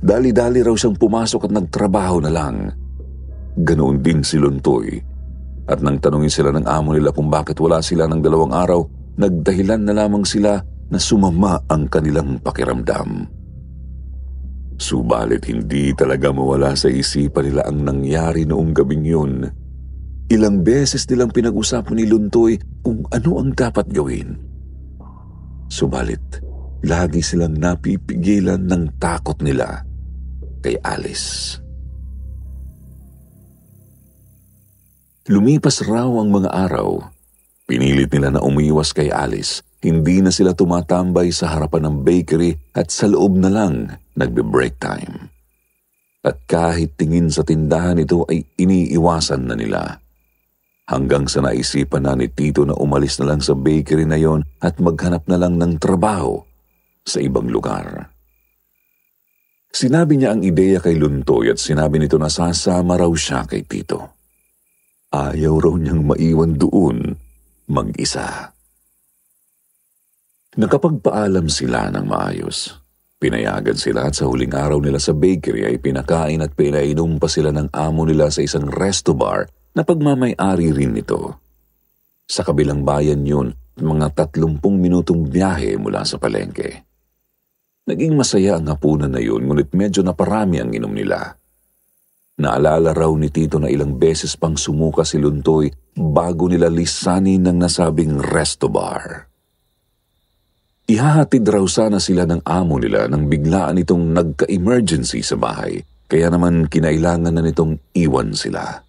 Dali-dali raw siyang pumasok at nagtrabaho na lang. Ganoon din si Luntoy. At nang tanungin sila ng amo nila kung bakit wala sila ng 2 araw, nagdahilan na lamang sila na sumama ang kanilang pakiramdam. Subalit hindi talaga mawala sa isipan nila ang nangyari noong gabing yun. Ilang beses nilang pinag-usapan ni Luntoy kung ano ang dapat gawin. Subalit, lagi silang napipigilan ng takot nila kay Alice. Lumipas raw ang mga araw. Pinilit nila na umiwas kay Alice. Hindi na sila tumatambay sa harapan ng bakery at sa loob na lang nagbe-break time. At kahit tingin sa tindahan ito ay iniiwasan na nila. Hanggang sa naisipan na ni Tito na umalis na lang sa bakery na yon at maghanap na lang ng trabaho sa ibang lugar. Sinabi niya ang ideya kay Luntoy at sinabi nito na sasama raw siya kay Tito. Ayaw raw niyang maiwan doon mag-isa. Nakapagpaalam sila ng maayos. Pinayagan sila at sa huling araw nila sa bakery ay pinakain at pinainom pa sila ng amo nila sa isang resto bar na pagmamay-ari rin nito. Sa kabilang bayan yun, mga 30 minutong biyahe mula sa palengke. Naging masaya ang hapunan na yun, ngunit medyo naparami ang inom nila. Naalala raw ni Tito na ilang beses pang sumuka si Luntoy bago nila lisanin ng nasabing resto bar. Ihahatid raw sana sila ng amo nila nang biglaan itong nagka-emergency sa bahay, kaya naman kinailangan na nitong iwan sila.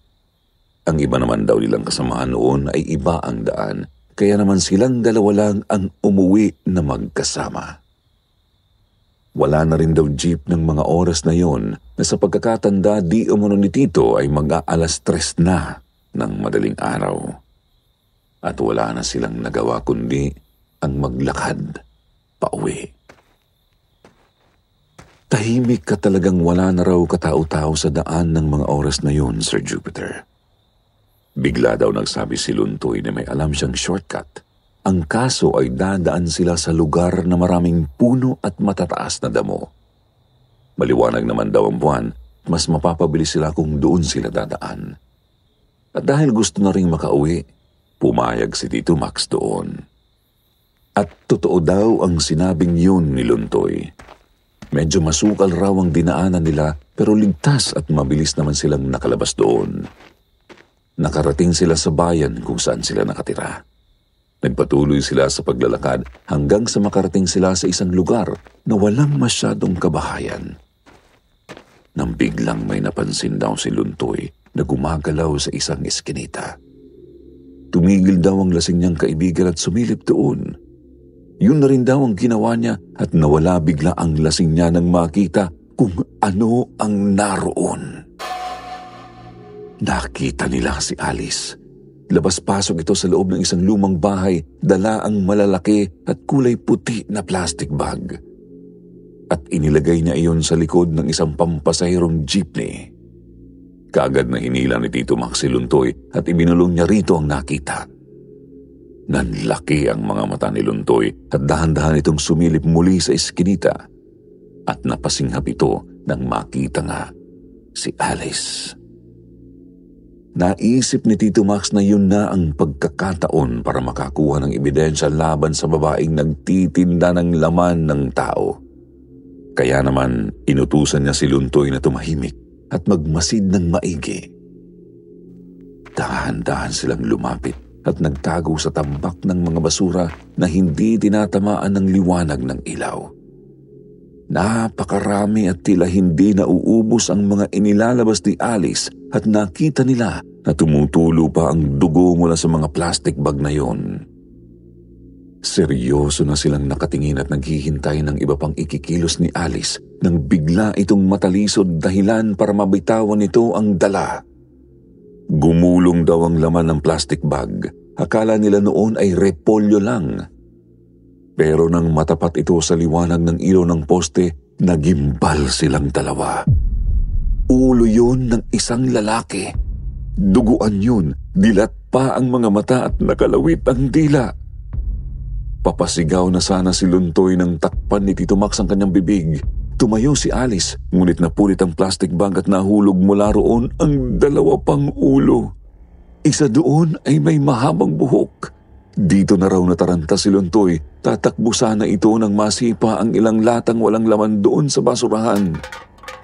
Ang iba naman daw nilang kasamahan noon ay iba ang daan, kaya naman silang 2 lang ang umuwi na magkasama. Wala na rin daw jeep ng mga oras na yon na sa pagkakatanda di umano ni Tito ay mag-aalas 3 na ng madaling araw. At wala na silang nagawa kundi ang maglakad pauwi. Tahimik ka talagang wala na raw katao-tao sa daan ng mga oras na yun, Sir Jupiter. Bigla daw nagsabi si Luntoy na may alam siyang shortcut. Ang kaso ay dadaan sila sa lugar na maraming puno at matataas na damo. Maliwanag naman daw ang buwan, mas mapapabilis sila kung doon sila dadaan. At dahil gusto na ring makauwi, pumayag si Tito Max doon. At totoo daw ang sinabing yun ni Luntoy. Medyo masukal raw ang dinaanan nila pero ligtas at mabilis naman silang nakalabas doon. Nakarating sila sa bayan kung saan sila nakatira. Nagpatuloy sila sa paglalakad hanggang sa makarating sila sa isang lugar na walang masyadong kabahayan. Nang biglang may napansin daw si Luntoy na gumagalaw sa isang eskinita. Tumigil daw ang lasing niyang kaibigan at sumilip doon. Yun na rin daw ang ginawa niya at nawala bigla ang lasing niya nang makita kung ano ang naroon. Nakita nila si Alice. Labas-pasok ito sa loob ng isang lumang bahay, dala ang malalaki at kulay puti na plastic bag. At inilagay niya iyon sa likod ng isang pampasahirong jeepney. Kaagad na hinila ni Tito Max si Luntoy at ibinulong niya rito ang nakita. Nanlaki ang mga mata ni Luntoy at dahan-dahan itong sumilip muli sa eskinita at napasinghap ito nang makita nga si Alice. Naisip ni Tito Max na yun na ang pagkakataon para makakuha ng ebidensya laban sa babaeng nagtitinda ng laman ng tao. Kaya naman inutusan niya si Luntoy na tumahimik at magmasid ng maigi. Dahan-dahan silang lumapit at nagtago sa tambak ng mga basura na hindi tinatamaan ng liwanag ng ilaw. Napakarami at tila hindi nauubos ang mga inilalabas ni Alice at nakita nila na tumutulo pa ang dugo mula sa mga plastic bag na yon. Seryoso na silang nakatingin at naghihintay ng iba pang ikikilos ni Alice nang bigla itong matalisod dahilan para mabitawan nito ang dala. Gumulong daw ang laman ng plastic bag. Akala nila noon ay repolyo lang. Pero nang matapat ito sa liwanag ng ilaw ng poste, nagimbal silang dalawa. Ulo yun ng isang lalaki. Duguan yun, dilat pa ang mga mata at nakalawit ang dila. Papasigaw na sana si Luntoy nang takpan ni Tito Max ang kanyang bibig. Tumayo si Alice, ngunit napulit ang plastic bag at nahulog mula roon ang dalawa pang ulo. Isa doon ay may mahabang buhok. Dito na raw nataranta si Luntoy. Tatakbo sana ito nang masipa ang ilang latang walang laman doon sa basurahan.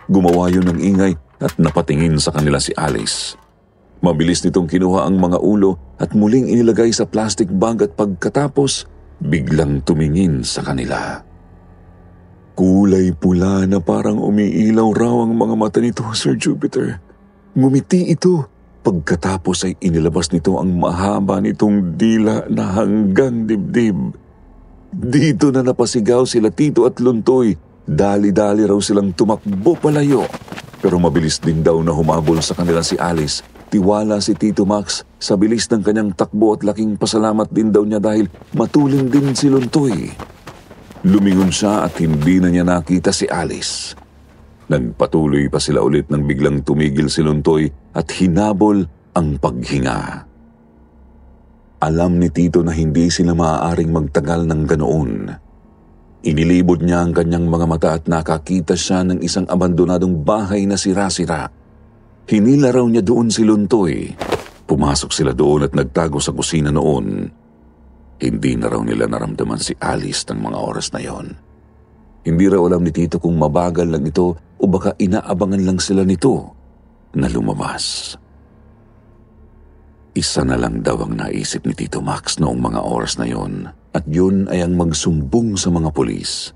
Gumawa yun ng ingay at napatingin sa kanila si Alice. Mabilis nitong kinuha ang mga ulo at muling inilagay sa plastic bag at pagkatapos, biglang tumingin sa kanila. Kulay pula na parang umiilaw raw ang mga mata nito, Sir Jupiter. Ngumiti ito. Pagkatapos ay inilabas nito ang mahaba nitong dila na hanggang dibdib. Dito na napasigaw sila Tito at Luntoy. Dali-dali raw silang tumakbo palayo. Pero mabilis din daw na humabol sa kanila si Alice. Tiwala si Tito Max sa bilis ng kanyang takbo at laking pasalamat din daw niya dahil matulin din si Luntoy. Lumingon siya at hindi na niya nakita si Alice. Nagpatuloy pa sila ulit nang biglang tumigil si Luntoy at hinabol ang paghinga. Alam ni Tito na hindi sila maaaring magtagal ng ganoon. Inilibot niya ang kanyang mga mata at nakakita siya ng isang abandonadong bahay na sira-sira. Hinila raw niya doon si Luntoy. Pumasok sila doon at nagtago sa kusina noon. Hindi na raw nila naramdaman si Alice ng mga oras na yon. Hindi raw alam ni Tito kung mabagal lang ito o baka inaabangan lang sila nito na lumabas. Isa na lang daw ang naisip ni Tito Max noong mga oras na yon at yun ay ang magsumbong sa mga pulis.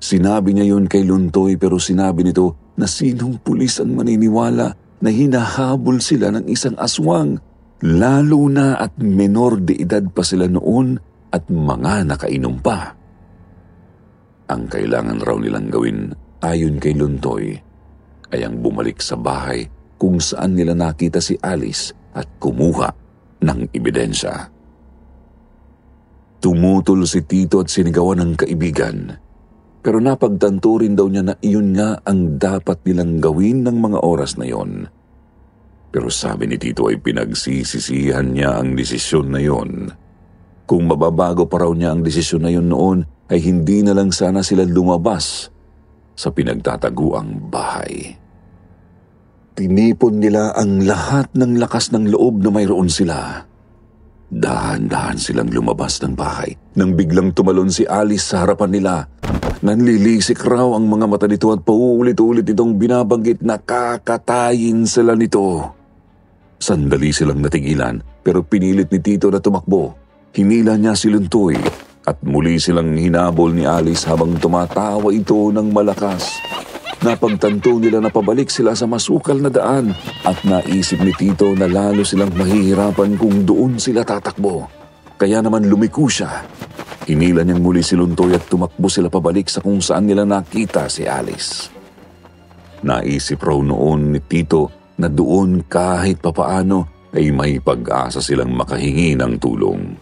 Sinabi niya yun kay Luntoy pero sinabi nito na sinong pulis ang maniniwala na hinahabol sila ng isang aswang, lalo na at menor de edad pa sila noon at mga nakainom pa. Ang kailangan raw nilang gawin ayon kay Luntoy ay ang bumalik sa bahay kung saan nila nakita si Alice at kumuha ng ebidensya. Tumutol si Tito at sinigawan ng kaibigan. Pero napagtanto rin daw niya na iyon nga ang dapat nilang gawin ng mga oras na yon. Pero sabi ni Tito ay pinagsisisihan niya ang desisyon na yon. Kung mababago pa raw niya ang desisyon na yon noon, ay hindi na lang sana sila lumabas sa pinagtataguang bahay. Tinipon nila ang lahat ng lakas ng loob na mayroon sila. Dahan-dahan silang lumabas ng bahay nang biglang tumalon si Alice sa harapan nila. Nanlilisik raw ang mga mata nito at paulit-ulit itong binabanggit na kakatayin sila nito. Sandali silang natigilan pero pinilit ni Tito na tumakbo. Hinila niya si Luntoy at muli silang hinabol ni Alice habang tumatawa ito ng malakas. Napagtanto nila na pabalik sila sa masukal na daan at naisip ni Tito na lalo silang mahihirapan kung doon sila tatakbo. Kaya naman lumiko siya. Hinila niyang muli si Luntoy at tumakbo sila pabalik sa kung saan nila nakita si Alice. Naisip raw noon ni Tito na doon kahit papaano ay may pag-asa silang makahingi ng tulong.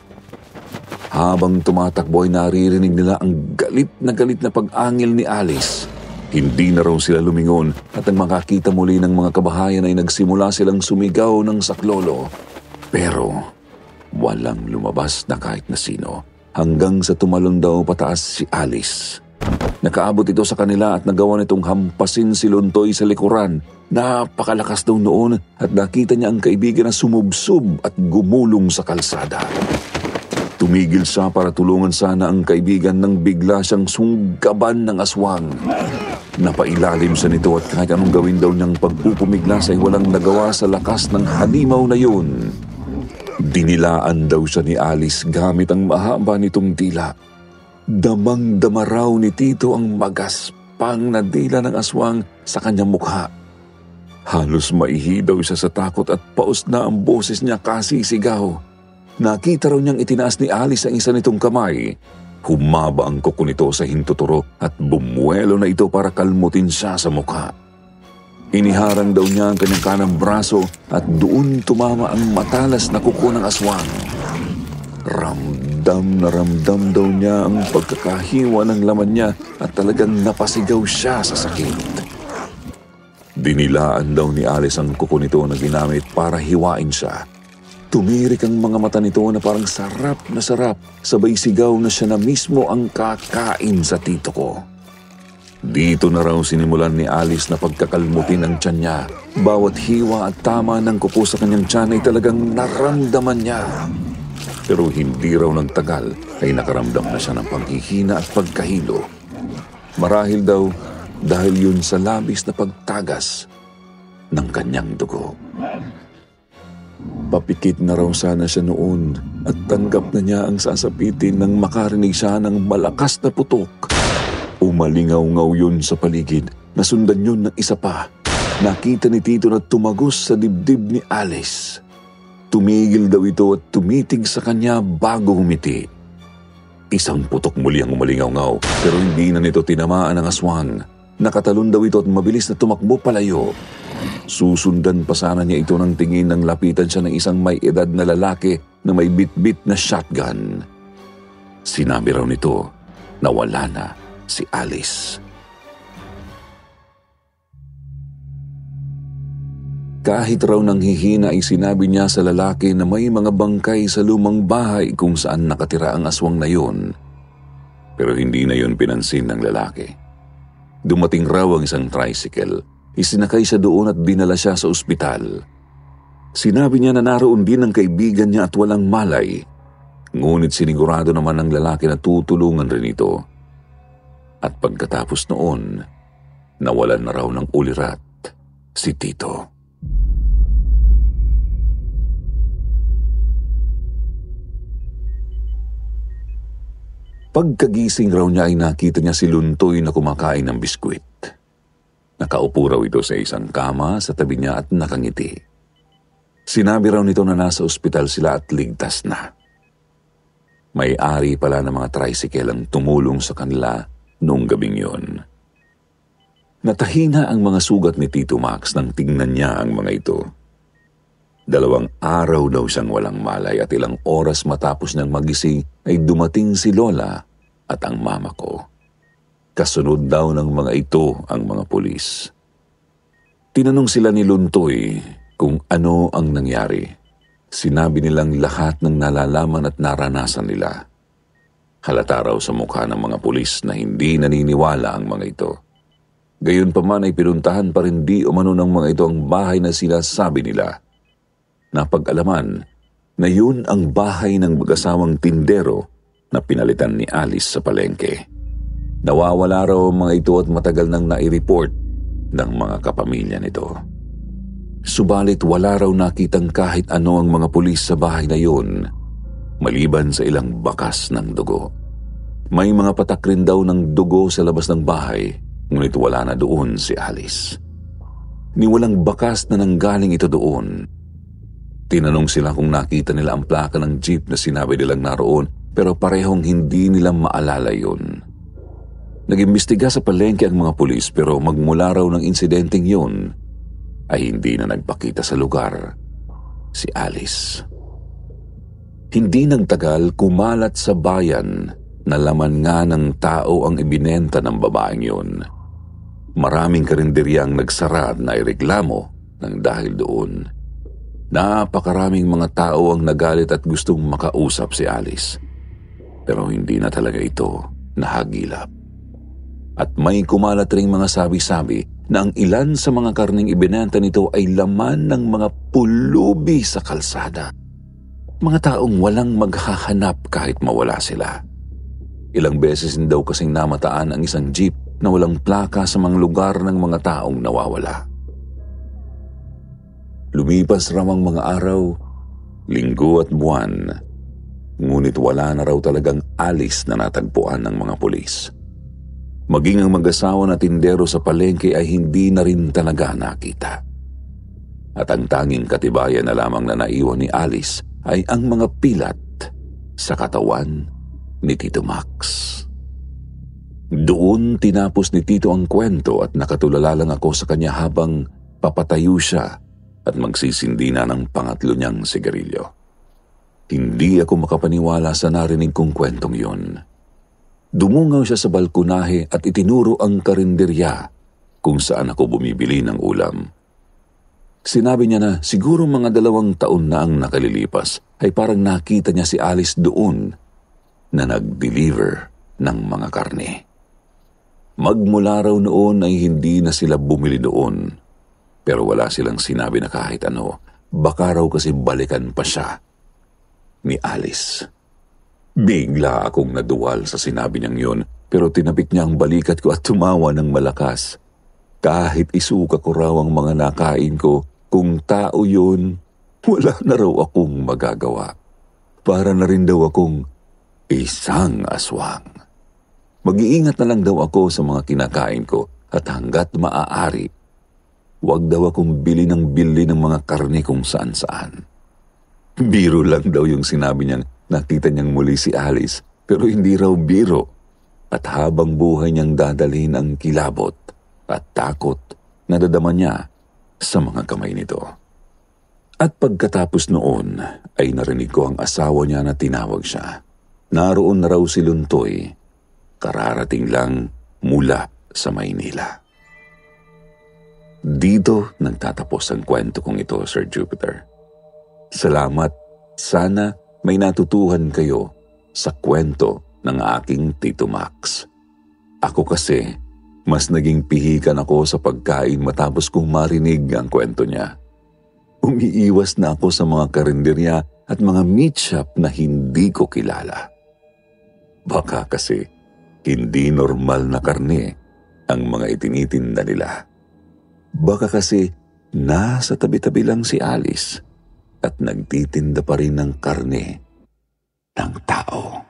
Habang tumatakbo ay naririnig nila ang galit na pag-angil ni Alice. Hindi na raw sila lumingon at nang makakita muli ng mga kabahayan ay nagsimula silang sumigaw ng saklolo. Pero walang lumabas na kahit na sino hanggang sa tumalon daw pataas si Alice. Nakaabot ito sa kanila at nagawa nitong hampasin si Luntoy sa likuran. Napakalakas daw noon at nakita niya ang kaibigan na sumubsob at gumulong sa kalsada. Tumigil siya para tulungan sana ang kaibigan nang bigla siyang sunggaban ng aswang. Napailalim siya nito at kahit anong gawin daw niyang pagpupumiglas ay walang nagawa sa lakas ng halimaw na yun. Dinilaan daw siya ni Alice gamit ang mahaba nitong dila. Damang-dama raw ni Tito ang magaspang na dila ng aswang sa kanyang mukha. Halos maihi daw siya sa takot at paos na ang boses niya kasisigaw. Nakita raw niyang itinaas ni Alice ang isa nitong kamay. Humaba ang kuko nito sa hintuturo at bumuelo na ito para kalmutin siya sa mukha. Iniharang daw niya ang kanyang kanang braso at doon tumama ang matalas na kuko ng aswang. Ramdam daw niya ang pagkakahiwa ng laman niya at talagang napasigaw siya sa sakit. Dinilaan daw ni Alice ang kuko nito na ginamit para hiwain siya. Tumirik ang mga mata nito na parang sarap na sarap, sabay sigaw na siya na mismo ang kakain sa Tito ko. Dito na raw sinimulan ni Alice na pagkakalmutin ang tiyan niya. Bawat hiwa at tama ng kuko sa kanyang tiyan ay talagang naramdaman niya. Pero hindi raw ng tagal ay nakaramdam na siya ng paghihina at pagkahilo. Marahil daw dahil yun sa labis na pagtagas ng kanyang dugo. Papikit na raw sana siya noon at tanggap na niya ang sasapitin nang makarinig siya ng malakas na putok. Umalingaw-ngaw yun sa paligid. Nasundan yun ng isa pa. Nakita ni Tito na tumagos sa dibdib ni Alice. Tumigil daw ito at tumitig sa kanya bago humiti. Isang putok muli ang umalingaw-ngaw pero hindi na nito tinamaan ang aswang. Nakatalon daw ito at mabilis na tumakbo palayo. Susundan pa sana niya ito ng tingin nang lapitan siya ng isang may edad na lalaki na may bit-bit na shotgun. Sinabi raw nito na wala na si Alice. Kahit raw nanghihina ay sinabi niya sa lalaki na may mga bangkay sa lumang bahay kung saan nakatira ang aswang na yun. Pero hindi na yun pinansin ng lalaki. Dumating raw ang isang tricycle. Isinakay siya doon at dinala siya sa ospital. Sinabi niya na naroon din ang kaibigan niya at walang malay. Ngunit sinigurado naman ng lalaki na tutulungan rin ito. At pagkatapos noon, nawalan na raw ng ulirat si Tito. Pagkagising raw niya ay nakita niya si Luntoy na kumakain ng biskwit. Nakaupo raw ito sa isang kama sa tabi niya at nakangiti. Sinabi raw nito na nasa ospital sila at ligtas na. May-ari pala ng mga tricycle ang tumulong sa kanila noong gabing yon. Natahina ang mga sugat ni Tito Max nang tingnan niya ang mga ito. 2 araw daw siyang walang malay at ilang oras matapos niyang magising ay dumating si Lola at ang mama ko. Kasunod daw ng mga ito ang mga pulis. Tinanong sila ni Luntoy kung ano ang nangyari. Sinabi nilang lahat ng nalalaman at naranasan nila. Halata raw sa mukha ng mga pulis na hindi naniniwala ang mga ito. Gayunpaman ay pinuntahan pa rin di umano ng mga ito ang bahay na sinasabi nila. Napag-alaman na yun ang bahay ng mag-asawang tindero na pinalitan ni Alice sa palengke. Nawawala raw ang mga ito at matagal nang nai-report ng mga kapamilya nito. Subalit wala raw nakitang kahit ano ang mga pulis sa bahay na yun, maliban sa ilang bakas ng dugo. May mga patak rin daw ng dugo sa labas ng bahay, ngunit wala na doon si Alice. Ni walang bakas na nanggaling ito doon. Tinanong sila kung nakita nila ang plaka ng jeep na sinabi nilang naroon, pero parehong hindi nila maalala yun. Nag-imbestiga sa palengke ang mga pulis, pero magmula raw ng insidenteng yun, ay hindi na nagpakita sa lugar si Alice. Hindi nagtagal, kumalat sa bayan na laman nga ng tao ang ibinenta ng babaeng yun. Maraming karinderya ang nagsara at naireklamo ng dahil doon. Napakaraming mga tao ang nagalit at gustong makausap si Alice. Pero hindi na talaga ito nahagilap. At may kumalat ring mga sabi-sabi na ang ilan sa mga karning ibinenta nito ay laman ng mga pulubi sa kalsada. Mga taong walang maghahanap kahit mawala sila. Ilang beses din daw kasing namataan ang isang jeep na walang plaka sa mga lugar ng mga taong nawawala. Lumipas raw ang mga araw, linggo at buwan, ngunit wala na raw talagang Alice na natagpuan ng mga pulis. Maging ang mag-asawa na tindero sa palengke ay hindi na rin talaga nakita. At ang tanging katibayan na lamang na naiwan ni Alice ay ang mga pilat sa katawan ni Tito Max. Doon tinapos ni Tito ang kwento at nakatulala lang ako sa kanya habang papatayo siya at magsisindi na ng pangatlo niyang sigarilyo. Hindi ako makapaniwala sa narinig kong kwentong yun. Dumungaw siya sa balkonahe at itinuro ang karinderya kung saan ako bumibili ng ulam. Sinabi niya na siguro mga 2 taon na ang nakalilipas ay parang nakita niya si Alice doon na nag-deliver ng mga karne. Magmula raw noon ay hindi na sila bumili doon, pero wala silang sinabi na kahit ano. Baka raw kasi balikan pa siya ni Alice. Bigla akong naduwal sa sinabi niyang yun, pero tinapik niya ang balikat ko at tumawa ng malakas. Kahit isuka ko raw ang mga nakain ko, kung tao yun, wala na raw akong magagawa. Para na rin daw akong isang aswang. Mag-iingat na lang daw ako sa mga kinakain ko at hanggat maaari, huwag daw akong bili ng mga karne kung saan-saan. Biro lang daw yung sinabi niyang nakita niyang muli si Alice, pero hindi raw biro. At habang buhay niyang dadalhin ang kilabot at takot na dadama niya sa mga kamay nito. At pagkatapos noon ay narinig ko ang asawa niya na tinawag siya. Naroon na raw si Luntoy, kararating lang mula sa Maynila. Dito nagtatapos ang kwento kong ito, Sir Jupiter. Salamat. Sana may natutuhan kayo sa kwento ng aking Tito Max. Ako kasi, mas naging pihikan ako sa pagkain matapos kong marinig ang kwento niya. Umiiwas na ako sa mga karinderya at mga meat shop na hindi ko kilala. Baka kasi hindi normal na karne ang mga itinitinda nila. Baka kasi nasa tabi-tabi lang si Alice at nagtitinda pa rin ng karne ng tao.